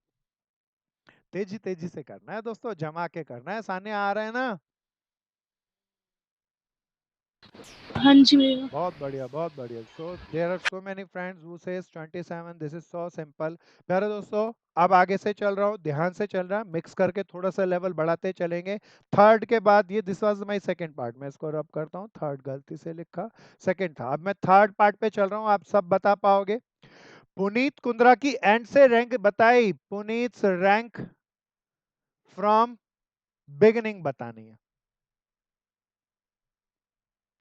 तेजी तेजी से करना है दोस्तों, जमा के करना है, सामने आ रहे हैं ना। हाँ जी भैया. बहुत बढ़िया बहुत बढ़िया। So there are so many friends who says 27, this is so simple. प्यारे दोस्तों अब आगे से चल रहा हूँ, ध्यान से चल रहा, मिक्स करके थोड़ा सा लेवल बढ़ाते चलेंगे। थर्ड के बाद ये this was my second part, मैं इसको रब करता हूँ, थर्ड गलती से लिखा, सेकंड था। अब मैं थर्ड पार्ट पे चल रहा हूँ, आप सब बता पाओगे। पुनीत कुंद्रा की एंड से रैंक बताई, पुनीत रैंक फ्रॉम बिगिनिंग बतानी है।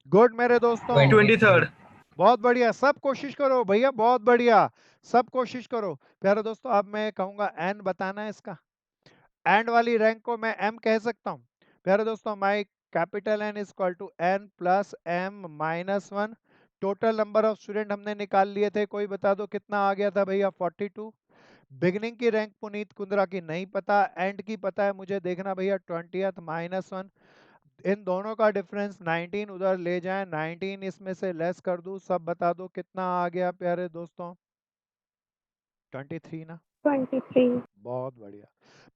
गुड मेरे दोस्तों, 23rd। बहुत बढ़िया, सब कोशिश करो भैया, बहुत बढ़िया, सब कोशिश करो। प्यारे दोस्तों अब मैं कहूंगा एन बताना है इसका, एंड वाली रैंक को मैं एम कह सकता हूं। प्यारे दोस्तों my capital N is equal to N plus M minus 1। Total number of student हमने निकाल लिए थे, कोई बता दो कितना आ गया था भैया, 42। बिगिनिंग की रैंक पुनीत कुंद्रा की नहीं पता, एंड की पता है मुझे, देखना भैया 20th -1। इन दोनों का डिफरेंस 19, उधर ले जाएं, 19 इसमें से लेस कर दूं, सब बता दो कितना आ गया प्यारे दोस्तों, 23 ना। 23. बहुत बढ़िया।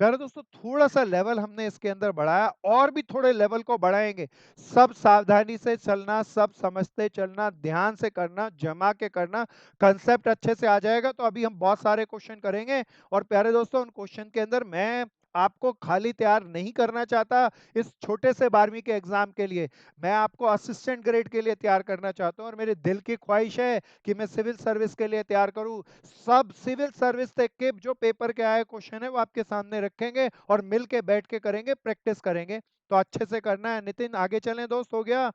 प्यारे दोस्तों थोड़ा सा लेवल हमने इसके अंदर बढ़ाया, और भी थोड़े लेवल को बढ़ाएंगे। सब सावधानी से चलना, सब समझते चलना, ध्यान से करना, जमा के करना, कंसेप्ट अच्छे से आ जाएगा। तो अभी हम बहुत सारे क्वेश्चन करेंगे, और प्यारे दोस्तों उन क्वेश्चन के अंदर मैं आपको खाली तैयार नहीं करना चाहता इस छोटे से 12वीं के एग्जाम के लिए, मैं आपको असिस्टेंट ग्रेड के लिए तैयार करना चाहता हूं। और मेरे दिल की ख्वाहिश है कि मैं सिविल सर्विस के लिए तैयार करूं। सब सिविल सर्विस तक के जो पेपर के आए क्वेश्चन है वो आपके सामने रखेंगे और मिल के बैठ के करेंगे, प्रैक्टिस करेंगे। तो अच्छे से करना है। नितिन आगे चलें दोस्त, हो गया। Yes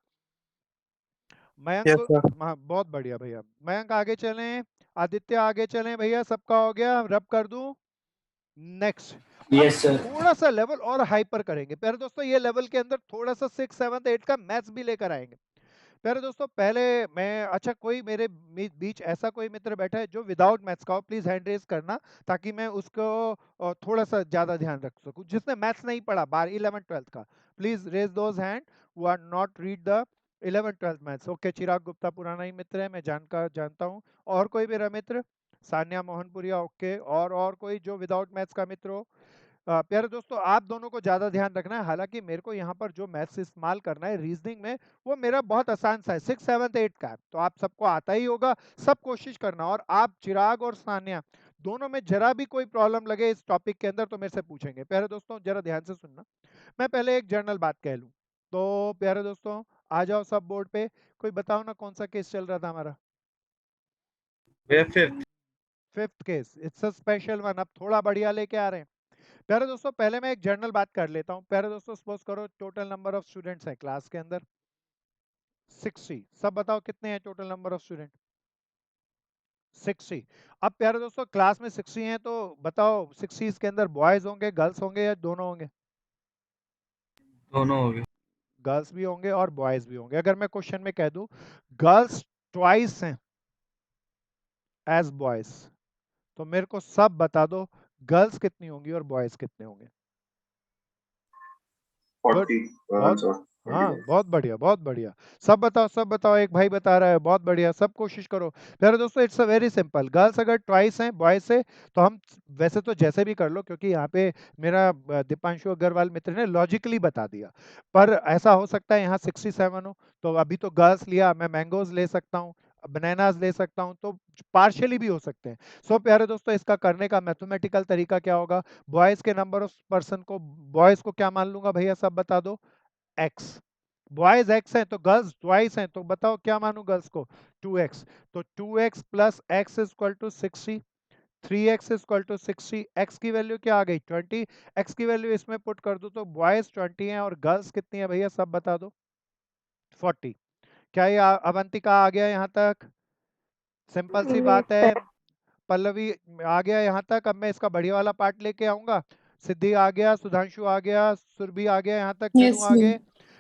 Mayank, sir. हाँ बहुत बढ़िया भैया। मयंक आगे चलें, आदित्य आगे चलें भैया, सबका हो गया, रब कर दूं, नेक्स्ट। अब Yes, sir. थोड़ा सा लेवल और हाइपर करेंगे प्यारे दोस्तों, ये लेवल के अंदर थोड़ा सा 6, 7, 8 का मैथ्स भी लेकर आएंगे। प्यारे दोस्तों पहले मैं अच्छा कोई मेरे बीच ऐसा कोई मित्र बैठा है जो विदाउट मैथ्स का हो, प्लीज हैंड रेज करना ताकि मैं उसको थोड़ा सा ज्यादा ध्यान रख सकूं। जिसने मैथ्स नहीं पढ़ा 12 11 12 का, please raise those hand who are not read the 11 12 maths. Okay, Chirag Gupta पुराना ही मित्र है, मैं जानता हूँ। और कोई मेरा मित्र? सान्या मोहनपुरिया, ओके। और कोई जो विदाउट मैथ्स का मित्र हो? प्यारे दोस्तों आप दोनों को ज्यादा ध्यान रखना है, हालांकि मेरे को यहाँ पर जो मैथ्स इस्तेमाल करना है रीजनिंग में वो मेरा बहुत आसान सा है, 6 7 8 का है, तो आप सबको आता ही होगा। सब कोशिश करना, और आप चिराग और सान्या दोनों में जरा भी कोई प्रॉब्लम लगे इस टॉपिक के अंदर तो मेरे से पूछेंगे। प्यारे दोस्तों जरा ध्यान से सुनना, मैं पहले एक जनरल बात कह लूं। तो प्यारे दोस्तों आ जाओ सब बोर्ड पे, कोई बताओ ना कौन सा केस चल रहा था हमारा? भैया fifth. Fifth case, it's a special one, अब थोड़ा बढ़िया लेके आ रहे हैं। प्यारे दोस्तों पहले मैं एक जनरल बात कर लेता हूं। प्यारे दोस्तों सपोज करो टोटल नंबर ऑफ स्टूडेंट्स हैं क्लास के अंदर 60। सब बताओ कितने हैं टोटल नंबर ऑफ स्टूडेंट? 60। अब प्यारे दोस्तों क्लास में 60 हैं तो बताओ 60 के अंदर बॉयज होंगे गर्ल्स होंगे या दोनों होंगे? दोनों हो गए। गर्ल्स भी होंगे और बॉयज भी होंगे। अगर मैं क्वेश्चन में कह दूं गर्ल्स ट्वाइस हैं एज बॉयज, तो मेरे को सब बता दो गर्ल्स कितनी होंगी और बॉयज कितने होंगे? गुड, 40 बहुत, आंसर हाँ 41। बहुत बढ़िया बहुत बढ़िया। सब बताओ, एक भाई बता रहा है, बहुत बढ़िया, सब कोशिश करो। प्यारे दोस्तों it's a very simple, girls अगर ट्वाइस हैं बॉयज से तो हम वैसे तो जैसे भी कर लो, क्योंकि यहाँ पे मेरा दीपांशु अग्रवाल मित्र ने लॉजिकली बता दिया, पर ऐसा हो सकता है यहाँ 67 हो, तो अभी तो गर्ल्स लिया, मैं मैंगोज ले सकता हूँ, बनानास ले सकता हूँ, तो पार्शियली भी हो सकते हैं। सो प्यारे दोस्तों इसका करने का मैथमेटिकल तरीका क्या होगा? बॉयज के नंबर ऑफ पर्सन को, बॉयज को क्या मान लूंगा भैया, सब बता दो, एक्स। बॉयज एक्स हैं तो गर्ल्स ट्वाइस हैं, तो बताओ क्या मानू गर्ल्स को? 2x। तो 2x plus X is equal to 60, 3x is equal to 60, x की वैल्यू क्या आ गई? 20। x की वैल्यू इसमें पुट कर दो तो बॉयज 20 हैं और गर्ल्स कितनी है भैया, सब बता दो? 40। क्या ये अवंतिका आ गया यहाँ तक? सिंपल सी Yes, बात है। पल्लवी आ गया यहाँ तक, अब मैं इसका बढ़िया वाला पार्ट लेके आऊंगा। सिद्धि आ गया, सुधांशु आ गया, सुरभि आ गया, यहाँ तक चलूं Yes, आगे?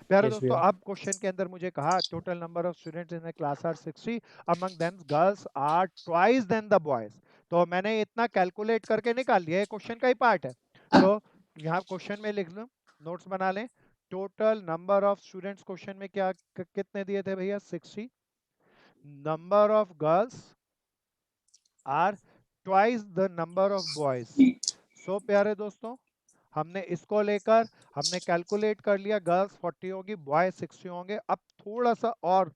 प्यारे Yes, दोस्तों भैया। अब क्वेश्चन के अंदर मुझे कहा total number of students in class are 60, among them girls are twice than the boys. तो मैंने इतना कैलकुलेट करके निकाल लिया, ये क्वेश्चन का ही पार्ट है। सो यहाँ क्वेश्चन में लिख लो, नोट्स बना लें। Total number of students question में क्या कितने दिए थे भैया? 60। Number of girls are twice the number of boys. So प्यारे दोस्तों हमने इसको लेकर हमने कैलकुलेट कर लिया, गर्ल्स 40 होगी, बॉयज 60 होंगे। अब थोड़ा सा और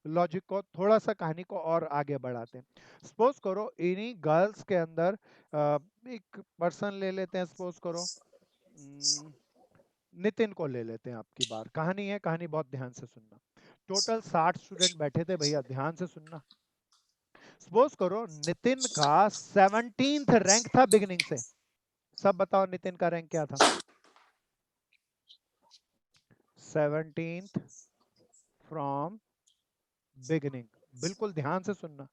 लॉजिक को, थोड़ा सा कहानी को और आगे बढ़ाते हैं। सपोज करो इन्हीं गर्ल्स के अंदर एक पर्सन ले लेते हैं, सपोज करो नितिन को ले लेते हैं। आपकी बार कहानी है, कहानी बहुत ध्यान से सुनना। टोटल 60 स्टूडेंट बैठे थे भैया, ध्यान से सुनना। सपोज करो नितिन का 17th रैंक था बिगिनिंग से। सब बताओ नितिन का रैंक क्या था? 17th from beginning. बिल्कुल ध्यान से सुनना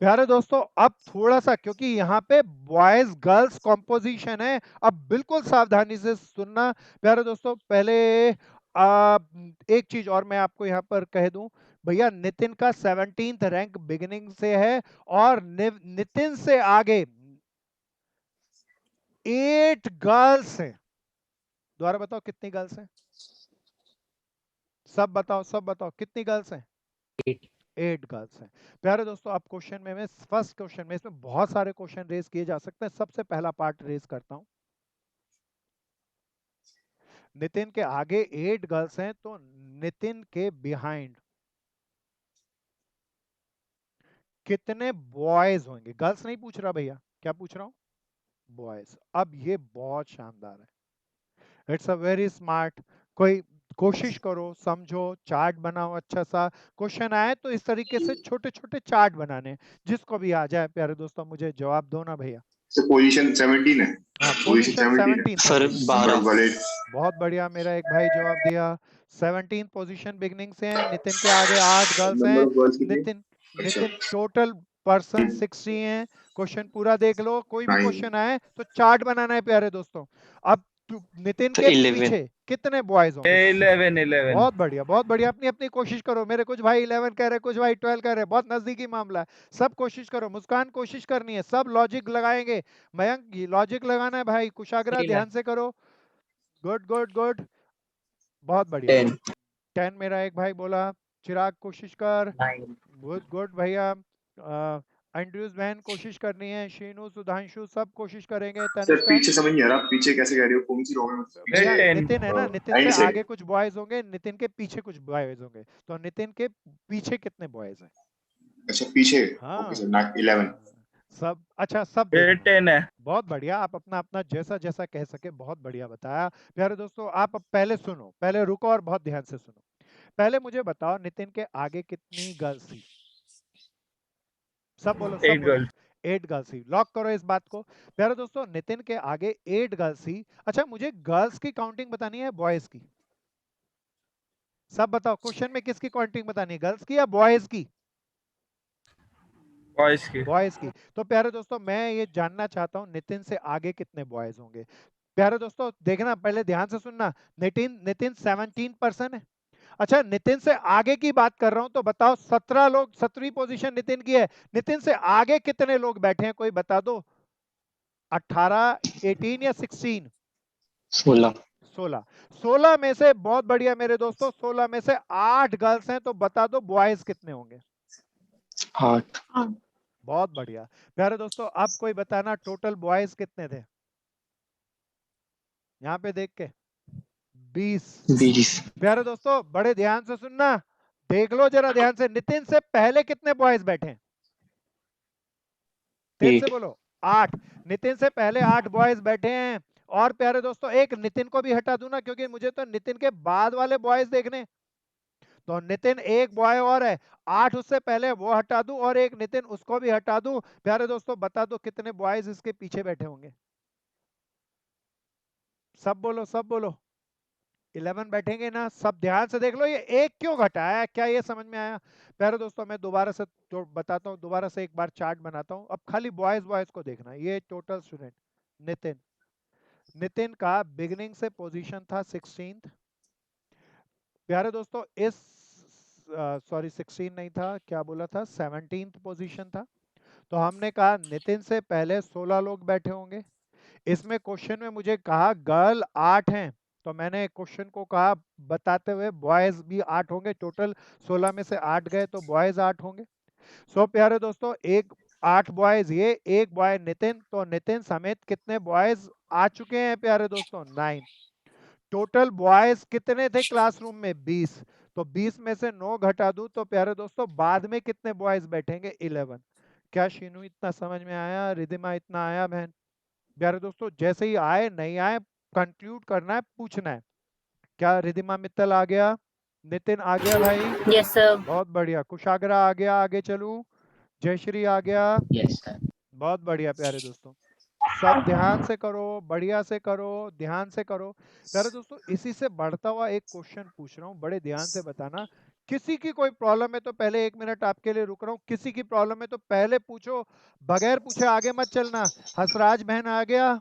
प्यारे दोस्तों। अब थोड़ा सा, क्योंकि यहाँ पे बॉयज गर्ल्स कॉम्पोजिशन है, अब बिल्कुल सावधानी से सुनना प्यारे दोस्तों। पहले एक चीज और मैं आपको यहाँ पर कह दूं भैया, नितिन का 17th रैंक बिगिनिंग से है और नितिन से आगे 8 गर्ल्स हैं। दोबारा बताओ कितनी गर्ल्स हैं? सब बताओ कितनी गर्ल्स हैं? 8। 8 गर्ल्स हैं। प्यारे दोस्तों अब क्वेश्चन में मैं फर्स्ट क्वेश्चन में, इसमें बहुत सारे क्वेश्चन रेज किए जा सकते हैं, सबसे पहला पार्ट रेज करता हूं। नितिन के आगे 8 गर्ल्स हैं, तो नितिन के बिहाइंड कितने बॉयज होंगे? गर्ल्स नहीं पूछ रहा भैया, क्या पूछ रहा हूं? बॉयज। अब ये बहुत शानदार है, इट्स अ वेरी स्मार्ट। कोई कोशिश करो, समझो, चार्ट बनाओ अच्छा सा। क्वेश्चन आए तो इस तरीके से छोटे छोटे चार्ट बनाने, जिसको भी आ जाए। प्यारे दोस्तों मुझे जवाब दो ना भैया। पोजीशन 17 है। हाँ पोजीशन पोजीशन 17 है 17 था सर, भैया। 12 वाले। बहुत बढ़िया, मेरा एक भाई जवाब दिया। 17 पोजीशन बिगनिंग से है, नितिन के आगे 8 गर्ल्स नंबर हैं। ऑफ गर्ल्स कितनी? नितिन अच्छा नितिन टोटल पर्सन 60 हैं। क्वेश्चन पूरा देख लो, कोई भी 9। क्वेश्चन आए तो चार्ट बनाना है प्यारे दोस्तों। अब नितिन तो के 11। पीछे कितने बॉयज होंगे? 11 बहुत बढ़िया, बहुत बढ़िया। अपनी अपनी कोशिश करो। मेरे कुछ भाई 11 कह रहे, कुछ भाई 12 कह रहे, बहुत नजदीकी मामला है। सब कोशिश करो। मुस्कान कोशिश करनी है, सब लॉजिक लगाएंगे। मयंक लॉजिक लगाना है भाई। कुशाग्रा 11 ध्यान से करो। गुड गुड गुड, बहुत बढ़िया। 10 10 मेरा एक भाई बोला। चिराग कोशिश कर। 9 गुड गुड भैया। एंड्रयूज बहन कोशिश करनी है। शीनू, सुधांशु सब कोशिश करेंगे। सर तनिष्का पीछे समझ नहीं आ रहा, पीछे कैसे कह रहे हो, कौन सी रो में पीछे? भैया 10 नितिन है ना, नितिन एंड से से। आगे कुछ बॉयज होंगे, नितिन के पीछे कुछ बॉयज होंगे। तो नितिन के पीछे कितने बॉयज हैं? अच्छा पीछे। हाँ ओके सर, 11। सब अच्छा, सब ये देखना। 10 है। बहुत बढ़िया, आप अपना अपना जैसा जैसा कह सके बहुत बढ़िया बताया। प्यारे दोस्तों, आप अब पहले सुनो, पहले रुको और बहुत ध्यान से सुनो। पहले मुझे बताओ, नितिन के आगे कितनी गर्ल्स थी? सब बोलो, सब 8 बोलो। गर्ल्स। 8 गर्ल्स थी। लॉक करो इस बात को। प्यारे दोस्तों, नितिन के आगे 8 गर्ल्स थी। अच्छा, मुझे गर्ल्स की काउंटिंग बतानी है, बॉयज की? सब बताओ, क्वेश्चन में किसकी काउंटिंग बतानी है, गर्ल्स की या बॉयज की? बॉयज की। बॉयज की। तो प्यारे दोस्तों, मैं ये जानना चाहता हूं, नितिन से आगे कितने बॉयज होंगे? प्यारे दोस्तों देखना, पहले ध्यान से सुनना। नितिन नितिन 17% है। अच्छा, नितिन से आगे की बात कर रहा हूं, तो बताओ 17 लोग, 17वीं पोजीशन नितिन की है। नितिन से आगे कितने लोग बैठे हैं, कोई बता दो? 18, 18 या 16? 16 16। 16 में से, बहुत बढ़िया मेरे दोस्तों, 16 में से 8 गर्ल्स हैं। तो बता दो बॉयज कितने होंगे? 8 बहुत बढ़िया। प्यारे दोस्तों, अब कोई बताना टोटल बॉयज कितने थे? यहाँ पे देख के 20। 20 प्यारे दोस्तों, बड़े ध्यान से सुनना, देख लो जरा ध्यान से। नितिन से पहले कितने बॉयज बैठे हैं? तेज से 8 बोलो। 8। नितिन से पहले 8 बॉयज बैठे हैं। और प्यारे दोस्तों, एक नितिन को भी हटा दूं ना, क्योंकि मुझे तो नितिन के बाद वाले बॉयज देखने। तो नितिन एक बॉय और है, 8 उससे पहले, वो हटा दूं, और एक नितिन उसको भी हटा दूं। प्यारे दोस्तों, बता दो कितने बॉयज इसके पीछे बैठे होंगे? सब बोलो, सब बोलो। 11 बैठेंगे ना? सब ध्यान से देख लो। ये एक क्यों घटाया, क्या ये समझ में आया? प्यारे दोस्तों, मैं दोबारा से जो बताता हूँ, दोबारा से एक बार चार्ट बनाता हूँ। अब खाली बॉयज बॉयज को देखना। ये टोटल स्टूडेंट नितिन, नितिन का बिगिनिंग से पोजीशन था 16th। प्यारे दोस्तों, इस सॉरी 16 नहीं था, क्या बोला था, 17th पोजीशन था। तो हमने कहा नितिन से पहले 16 लोग बैठे होंगे। इसमें क्वेश्चन में मुझे कहा गर्ल 8 हैं, तो मैंने क्वेश्चन को कहा बताते हुए बॉयज भी 8 होंगे। टोटल 16 में से 8 गए तो बॉयज 8 होंगे। सो प्यारे दोस्तों, एक 8 बॉयज ये, एक बॉय नितिन, तो नितिन समेत कितने बॉयज आ चुके हैं प्यारे दोस्तों? 9। टोटल बॉयज कितने थे क्लासरूम में? 20। तो 20 में से 9 घटा दूं तो प्यारे दोस्तों बाद में कितने बॉयज बैठेंगे? 11। क्या शीनू इतना समझ में आया? रिधिमा इतना आया बहन? प्यारे दोस्तों, जैसे ही आए नहीं आए कंक्लूड करना है, पूछना है। क्या रिधिमा मित्तल आ गया? नितिन आ गया भाई? Yes sir. बहुत बढ़िया। कुशाग्रा आ गया? आगे चलूं? जयश्री आ गया? यस सर बहुत बढ़िया प्यारे दोस्तों, सब ध्यान से करो, बढ़िया से करो, ध्यान से करो। प्यारे दोस्तों, इसी से बढ़ता हुआ एक क्वेश्चन पूछ रहा हूँ, बड़े ध्यान से बताना। किसी की कोई प्रॉब्लम है तो पहले 1 मिनट आपके लिए रुक रहा हूँ। किसी की प्रॉब्लम है तो पहले पूछो, बगैर पूछे आगे मत चलना। हंसराज बहन आ गया?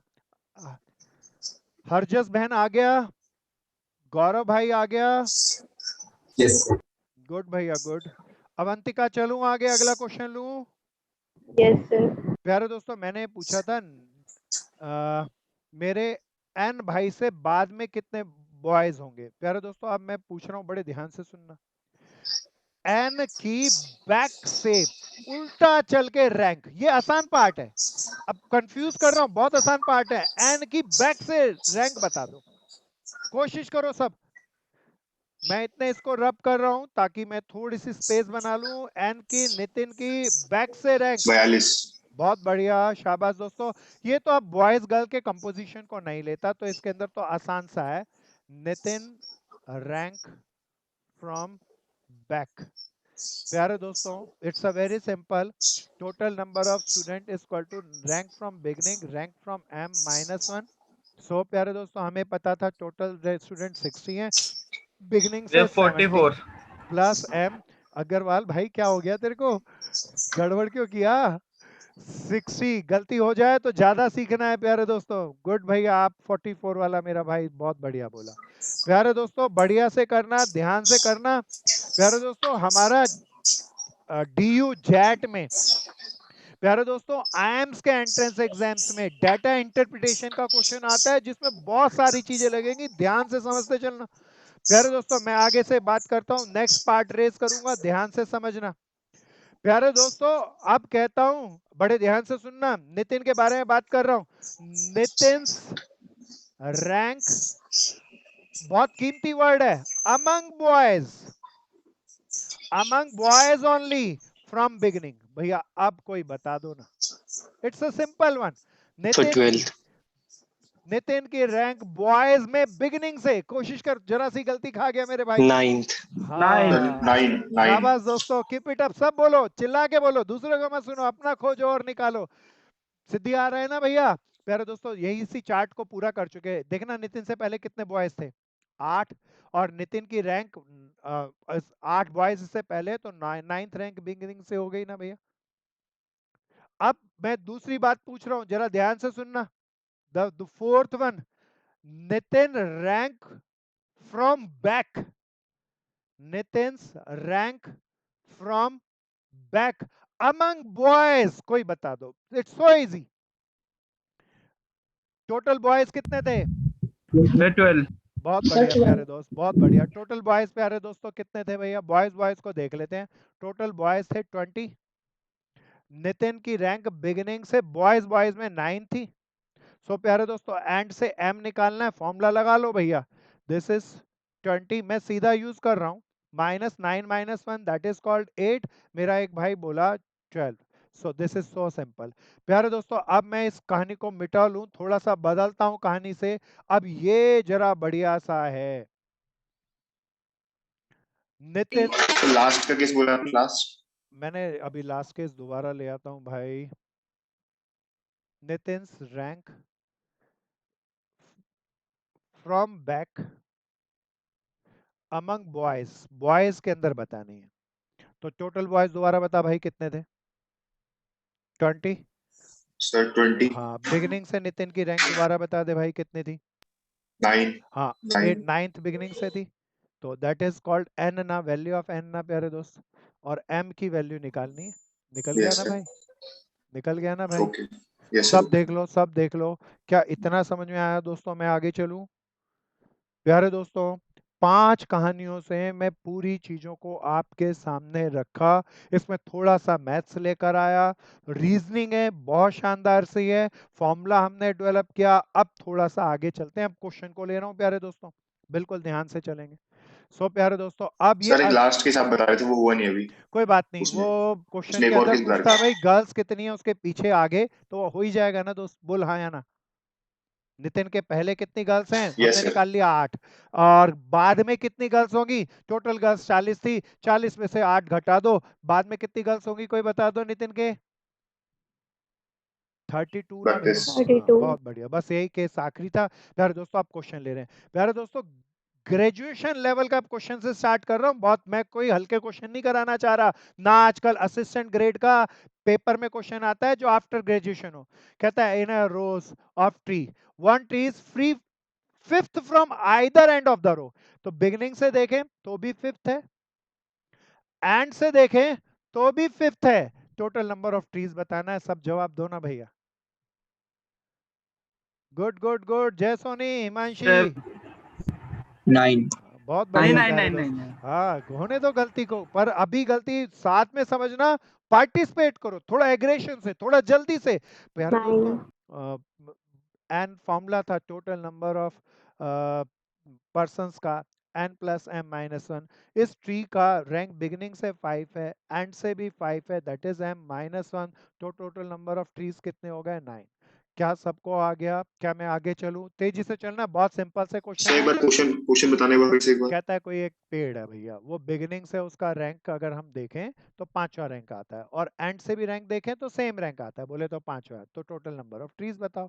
हरजस बहन आ गया? गौरव भाई आ गया? Yes sir. गुड भैया, गुड। अवंतिका चलूं आगे, अगला क्वेश्चन लूं? Yes, sir. प्यारे दोस्तों, मैंने पूछा था मेरे एन भाई से बाद में कितने बॉयज होंगे। प्यारे दोस्तों, अब मैं पूछ रहा हूं, बड़े ध्यान से सुनना। एन की बैक से उल्टा चल के रैंक, ये आसान पार्ट है, अब कंफ्यूज कर रहा हूं, बहुत आसान पार्ट है। एन की बैक से रैंक बता दो, कोशिश करो सब। मैं इतने इसको रब कर रहा हूं ताकि मैं थोड़ी सी स्पेस बना लूं। एन की, नितिन की बैक से रैंक। 42। बहुत बढ़िया, शाबाश दोस्तों। ये तो अब बॉयज गर्ल के कंपोजिशन को नहीं लेता, तो इसके अंदर तो आसान सा है। Nitin rank from back. प्यारे दोस्तों, it's a very simple. Total number of student is equal to rank from beginning, rank from m -1। सो प्यारे दोस्तों, हमें पता था टोटल स्टूडेंट 60 हैं, बिगनिंग ये से 70 44। Plus m। अग्रवाल भाई, क्या हो गया तेरे को, गड़बड़ क्यों किया? 60 गलती हो जाए तो ज्यादा सीखना है प्यारे दोस्तों। गुड भैया, आप 44 वाला मेरा भाई बहुत बढ़िया बोला। प्यारे दोस्तों बढ़िया से करना, ध्यान से करना। प्यारे दोस्तों हमारा DU जैट में प्यारे दोस्तों आईएम्स के एंट्रेंस एग्जाम्स में डाटा इंटरप्रिटेशन का क्वेश्चन आता है, जिसमें बहुत सारी चीजें लगेंगी, ध्यान से समझते चलना। प्यारे दोस्तों मैं आगे से बात करता हूँ, नेक्स्ट पार्ट रेज करूंगा, ध्यान से समझना। प्यारे दोस्तों अब कहता हूं, बड़े ध्यान से सुनना, नितिन के बारे में बात कर रहा हूं। नितिन रैंक बहुत कीमती वर्ड है, among boys only from beginning. भैया अब कोई बता दो ना, it's a simple one. For 12th. Nitin की रैंक बॉयज में बिगिनिंग से, कोशिश कर, जरा सी गलती खा गया मेरे भाई। 9th. हाँ 9 9 शाबाश दोस्तों, कीप इट अप, सब बोलो, चिल्ला के बोलो, दूसरों को मत सुनो, अपना खोजो और निकालो। सिद्धि आ रहा है ना भैया। प्यारे दोस्तों यही इसी चार्ट को पूरा कर चुके हैं। देखना नितिन से पहले कितने बॉयज थे, 8, और नितिन की रैंक 8 बॉयज से पहले, तो 9th रैंक बिगिनिंग से हो गई ना भैया। अब मैं दूसरी बात पूछ रहा हूं, जरा ध्यान से सुनना। The fourth one, Nitin rank from back, Nitin's rank from back among boys, कोई बता दो, it's so easy. Total boys कितने थे? 12। बहुत बढ़िया प्यारे दोस्त, बहुत बढ़िया। टोटल बॉयज प्यारे दोस्तों कितने थे भैया? बॉयज को देख लेते हैं। टोटल बॉयज थे 20। नितिन की रैंक बिगिनिंग से बॉयज में 9 थी। सो प्यारे दोस्तों एंड से एम निकालना है, फॉर्मूला लगा लो भैया। दिस इज 20, मैं सीधा यूज कर रहा हूं, -9 -1 दैट इज कॉल्ड 8। मेरा एक भाई बोला 12। So this is so simple. प्यारे दोस्तों अब मैं इस कहानी को मिटा लूं, थोड़ा सा बदलता हूं कहानी से। अब ये जरा बढ़िया सा है। नितिन, तो लास्ट का केस बोला आपने, लास्ट मैंने अभी लास्ट केस दोबारा ले आता हूं भाई। Nitin rank from back among boys के अंदर बतानी है। तो टोटल बॉयज दोबारा बता भाई कितने थे? 20। सर 20 हाँ बिगिनिंग से नितिन की रैंक दोबारा बता दे भाई कितनी थी? 9 हाँ 9 9th बिगिनिंग से थी। तो दैट इज कॉल्ड एन ना, वैल्यू ऑफ एन ना प्यारे दोस्त। और एम की वैल्यू निकालनी है। निकल गया यस ना सर, भाई? निकल गया ना भाई? ओके, यस सब सर। देख लो, सब देख लो। क्या इतना समझ में आया दोस्तों? मैं आगे चलूं? प्यारे दोस्तों 5 कहानियों से मैं पूरी चीजों को आपके सामने रखा। इसमें थोड़ा सा मैथ्स लेकर आया, रीजनिंग है बहुत शानदार सी है, फॉर्मूला हमने डेवलप किया। अब थोड़ा सा आगे चलते हैं, अब क्वेश्चन को ले रहा हूं प्यारे दोस्तों, बिल्कुल ध्यान से चलेंगे। सो प्यारे दोस्तों अब ये सर एक लास्ट केस आप बता रहे थे, वो हुआ नहीं अभी। कोई बात नहीं, उसमें वो क्वेश्चन उसने के एक और अंदर केस बता पूछता है रहे भाई गर्ल्स कितनी है उसके पीछे आगे, तो हो ही जाएगा ना दोस्त, बोल हाँ या ना। नितिन के पहले कितनी गर्ल्स हैं? थे। यस हमने सर, निकाल लिया 8। और बाद में कितनी गर्ल्स होंगी? टोटल गर्ल्स 40 थी, 40 में से 8 घटा दो, बाद में कितनी गर्ल्स होंगी कोई बता दो नितिन के? 32 ना भैया? 32 हाँ 32। बहुत बढ़िया, बस यही केस आखिरी था। प्यारे दोस्तों आप क्वेश्चन ले रहे हैं। प्यारे दोस्तों ग्रेजुएशन लेवल का क्वेश्चन से स्टार्ट कर रहा हूं, बहुत, मैं कोई हल्के क्वेश्चन नहीं कराना चाह रहा ना। आजकल असिस्टेंट ग्रेड का पेपर में क्वेश्चन आता है जो आफ्टर ग्रेजुएशन हो। कहता है in a rows of tree, one tree is free fifth from either end of the row. तो बिगिनिंग से देखें तो भी फिफ्थ है, एंड से देखें तो भी फिफ्थ है। टोटल नंबर ऑफ ट्रीज बताना है, सब जवाब दो ना भैया। गुड गुड गुड, जय सोनी, हिमांशी। 9. बहुत नहीं बढ़िया नहीं प्यारे नहीं दोस्त। नहीं नहीं। हाँ होने दो गलती को, पर अभी गलती साथ में समझना, पार्टिसिपेट करो थोड़ा एग्रेशन से, थोड़ा जल्दी से। प्यारे 9। दोस्तों एन फॉर्मूला था टोटल नंबर ऑफ पर्संस का, n प्लस m माइनस 1। इस ट्री का रैंक बिगिनिंग से 5 है, एंड से भी 5 है, दैट इज m माइनस 1। तो टोटल नंबर ऑफ ट्रीज कितने हो गए? 9। क्या सबको आ गया? क्या मैं आगे चलूं? तेजी से चलना, बहुत सिंपल से क्वेश्चन सर एक है। बार क्वेश्चन क्वेश्चन बताने के बाद फिर से एक बार। कहता है कोई एक पेड़ है भैया, वो बिगिनिंग से उसका रैंक अगर हम देखें तो 5वां रैंक आता है, और एंड से भी रैंक देखें तो सेम रैंक आता है, बोले तो 5वां। तो टोटल नंबर ऑफ ट्रीज बताओ।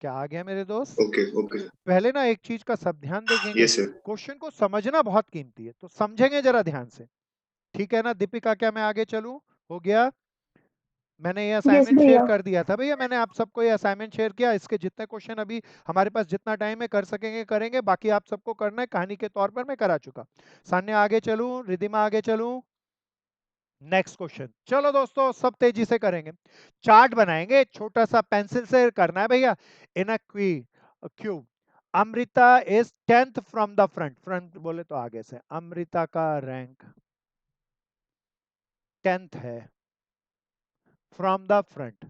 क्या आ गया मेरे दोस्त? ओके ओके, पहले ना एक चीज का सब ध्यान देखेंगे, यस सर। क्वेश्चन को समझना बहुत कीमती है, तो समझेंगे जरा ध्यान से, ठीक है ना? दीपिका क्या मैं आगे चलूं? हो गया? मैंने ये असाइनमेंट शेयर भैया। कर दिया था भैया, मैंने आप सबको ये असाइनमेंट शेयर किया। इसके जितने क्वेश्चन अभी हमारे पास जितना टाइम है कर सकेंगे करेंगे, बाकी आप सबको करना है कहानी के तौर पर मैं करा चुका। सान्या आगे चलूं, रिधिमा आगे चलूं, नेक्स्ट क्वेश्चन। चलो दोस्तों सब तेजी से करेंगे। चार्ट बनाएंगे, छोटा सा पेंसिल से करना है भैया। In a queue Amrita is 10th from the front, front बोले तो आगे से। अमृता का रैंक 10th है from the front,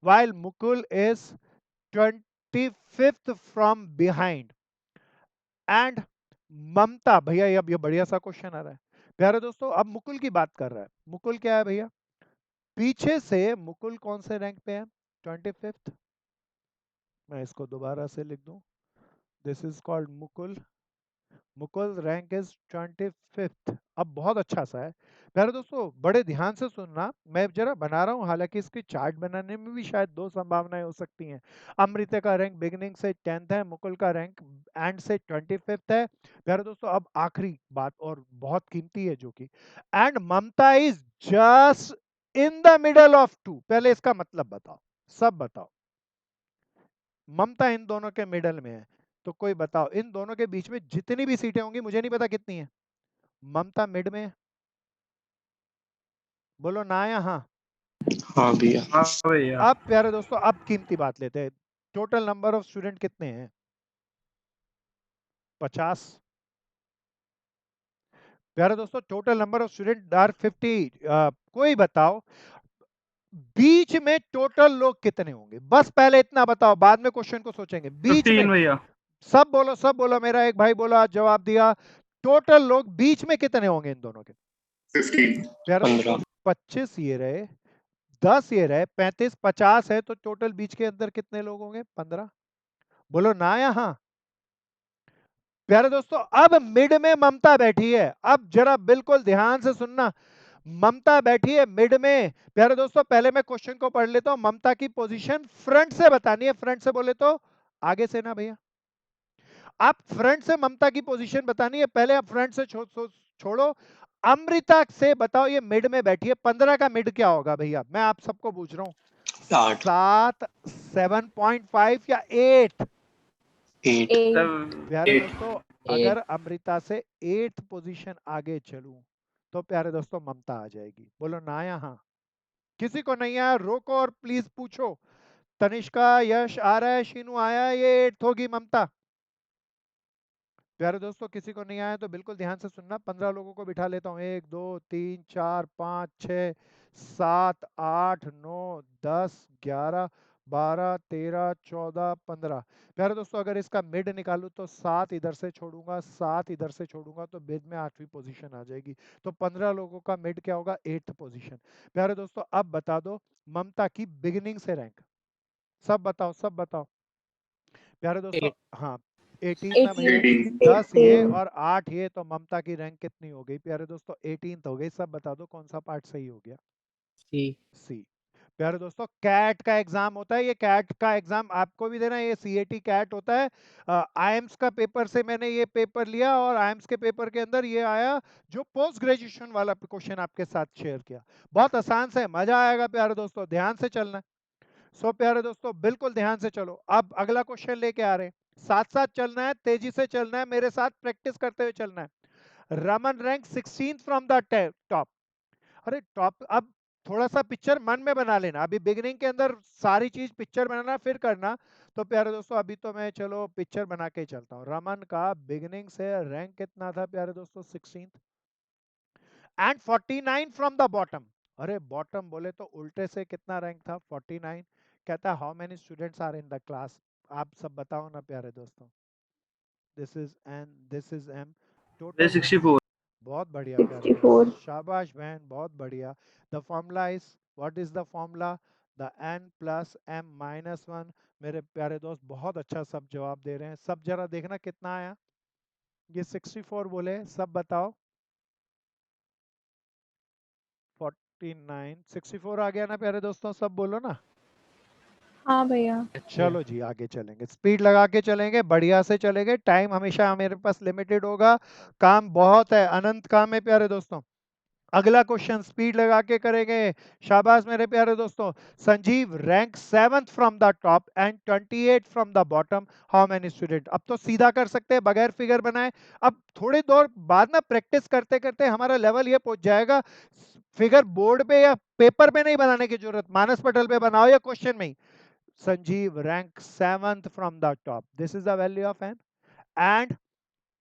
while Mukul is 25th from behind and Mamta, भैया ये बढ़िया सा क्वेश्चन आ रहा है प्यारे दोस्तों। अब मुकुल की बात कर रहा है। मुकुल क्या है भैया, पीछे से मुकुल कौन से रैंक पे है, 25th। मैं इसको दोबारा से लिख दूं, this is called Mukul, Mukul rank is 25th। अब बहुत अच्छा सा है प्यारे दोस्तों, बड़े ध्यान से सुनना, मैं जरा बना रहा हूं, हालांकि इसकी चार्ट बनाने में भी शायद दो संभावनाएं हो सकती हैं। अमृता का रैंक बिगिनिंग से 10th है, मुकुल का रैंक एंड से 25th है प्यारे दोस्तों। अब आखिरी बात और बहुत कीमती है, जो कि and Mamta is just in the middle of two. पहले इसका मतलब बताओ, सब बताओ। ममता इन दोनों के मिडल में है, तो कोई बताओ इन दोनों के बीच में जितनी भी सीटें होंगी, मुझे नहीं पता कितनी है, ममता मिड में है? बोलो ना या हाँ? हाँ भैया। हाँ भैया। अब प्यारे दोस्तों अब कीमती बात लेते हैं, टोटल नंबर ऑफ स्टूडेंट कितने हैं? 50। प्यारे दोस्तों total number of student are 50। कोई बताओ बीच में टोटल लोग कितने होंगे? बस पहले इतना बताओ, बाद में क्वेश्चन को सोचेंगे। बीच 15 में भैया। सब बोलो, सब बोलो। मेरा एक भाई बोला, जवाब दिया। टोटल लोग बीच में कितने होंगे इन दोनों के? 15। प्यारे दोस्तों 15। 25 ये रहे, 10 ये रहे, 35, 50 है, तो टोटल बीच के अंदर कितने लोग होंगे? 15। बोलो ना या हाँ? प्यारे दोस्तों अब मिड में ममता बैठी है, अब जरा बिल्कुल ध्यान से सुनना। ममता बैठी है मिड में प्यारे दोस्तों। पहले मैं क्वेश्चन को पढ़ लेता हूं, ममता की पोजीशन फ्रंट से बतानी है, फ्रंट से बोले तो आगे से ना भैया। आप फ्रंट से ममता की पोजीशन बतानी है, पहले आप फ्रंट से छोड़ो। अमृता से बताओ, ये मिड में बैठी है, 15 का मिड क्या होगा भैया? मैं आप सबको पूछ रहा हूँ। 7, 7.5 या 8? 8। प्यारे दोस्तों अगर अमृता से 8th पोजीशन आगे चलूं तो प्यारे दोस्तों ममता आ जाएगी। बोलो ना या हाँ? किसी को नहीं आया रोको और प्लीज पूछो। तनिष्का, यश आ रहा है, शीनू आया, ये 8th होगी ममता। प्यारे दोस्तों किसी को नहीं आया तो बिल्कुल ध्यान से सुनना। 15 लोगों को बिठा लेता हूँ, 1 2 3 4 5 6 7 8 9 10 11 12 13 14 15। प्यारे दोस्तों अगर इसका मिड निकालूं तो 7 इधर से छोड़ूंगा, 7 इधर से छोड़ूंगा, तो मिड में 8वीं पोजीशन आ जाएगी। तो 15 लोगों का मिड क्या होगा? 8th position. प्यारे दोस्तों अब बता दो ममता की बिगिनिंग से रैंक, सब बताओ, सब बताओ प्यारे दोस्तों। हाँ 18 ना भैया, 10 ये और 8 ये, तो ममता की रैंक कितनी हो गई प्यारे दोस्तों? 18th हो गई। सब बता दो कौन सा पार्ट सही हो गया? सी। प्यारे दोस्तों कैट का एग्जाम होता है, ये कैट का एग्जाम आपको भी देना है, ये सीएटी कैट होता है। आईएम्स का पेपर से मैंने ये पेपर लिया और आईएम्स के पेपर के अंदर ये आया, जो पोस्ट ग्रेजुएशन वाला क्वेश्चन आपके साथ शेयर किया। बहुत आसान से, मजा आएगा प्यारे दोस्तों, ध्यान से चलना। सो प्यारे दोस्तों बिल्कुल ध्यान से चलो। अब अगला क्वेश्चन लेके आ रहे हैं, साथ साथ चलना है, तेजी से चलना है, मेरे साथ प्रैक्टिस करते हुए चलना है। Raman rank 16th from the top. अरे टॉप, अब थोड़ा सा पिक्चर मन में बना लेना। अभी बिगिनिंग के अंदर सारी चीज पिक्चर बनाना फिर करना। तो प्यारे दोस्तों अभी तो मैं चलो पिक्चर बना के चलता हूँ। रमन का बिगिनिंग से रैंक कितना था प्यारे दोस्तों? 16th and 49 from the bottom. अरे बॉटम बोले तो उल्टे से कितना रैंक था? 49। कहता है how many students are in the class? आप सब बताओ ना प्यारे दोस्तों। This is N, this is M, total 64। बहुत बढ़िया प्यारे 64। दोस्त, शाबाश बहन, बहुत बढ़िया। The formula is, what is the formula? The n plus m minus 1। मेरे प्यारे दोस्त बहुत अच्छा सब जवाब दे रहे हैं। सब जरा देखना कितना आया। ये 64 बोले, सब बताओ। 49, 64 आ गया ना प्यारे दोस्तों? सब बोलो ना। हाँ भैया। चलो जी आगे चलेंगे, स्पीड लगा के चलेंगे, बढ़िया से चलेंगे। टाइम हमेशा मेरे पास लिमिटेड होगा, काम बहुत है, अनंत काम है प्यारे दोस्तों। अगला क्वेश्चन स्पीड लगा के करेंगे। शाबाश मेरे प्यारे दोस्तों। Sanjeev rank 7th from the top and 28 from the bottom, how many student. अब तो सीधा कर सकते हैं बगैर फिगर बनाए। अब थोड़ी देर बाद ना प्रैक्टिस करते करते हमारा लेवल ये पहुंच जाएगा, फिगर बोर्ड पे या पेपर पे नहीं बनाने की जरूरत, मानस पटल पे बनाओ या क्वेश्चन में ही। Sanjeev rank 7th from the top, this is the value of N, and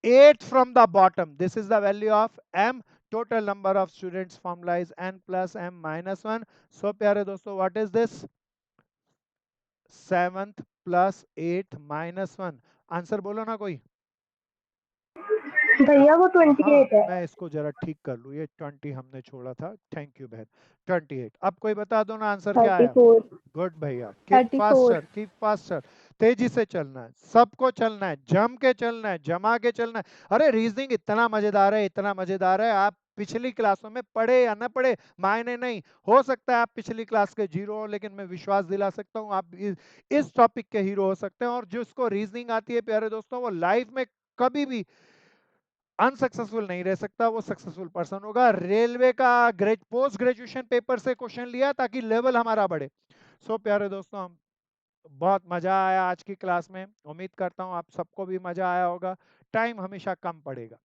8th from the bottom, this is the value of m. Total number of students formula is n plus m minus 1. So प्यारे दोस्तों, what is this? 7th plus 8th minus 1. Answer बोलो ना कोई। भैया वो 28 है। मैं इसको जरा ठीक कर लूँ, ये 20 हमने छोड़ा था। थैंक यू बहन। 28। अब कोई बता दो ना आंसर क्या आया। 34। गुड भैया, कीप 34। Faster, keep faster. तेजी से चलना है, सबको चलना है, जम के चलना है, जमा के चलना है। अरे रीजनिंग इतना मजेदार है, इतना मजेदार है, आप पिछली क्लासों में पढ़े या ना पढ़े मायने नहीं। हो सकता है आप पिछली क्लास के जीरो हो, लेकिन मैं विश्वास दिला सकता हूँ आप इस टॉपिक के हीरो हो सकते हैं। और जिसको रीजनिंग आती है प्यारे दोस्तों, वो लाइफ में कभी भी अनसक्सेसफुल नहीं रह सकता, वो सक्सेसफुल पर्सन होगा। रेलवे का पोस्ट ग्रेजुएशन पेपर से क्वेश्चन लिया ताकि लेवल हमारा बढ़े। सो प्यारे दोस्तों, हम बहुत मजा आया आज की क्लास में। उम्मीद करता हूँ आप सबको भी मजा आया होगा। टाइम हमेशा कम पड़ेगा।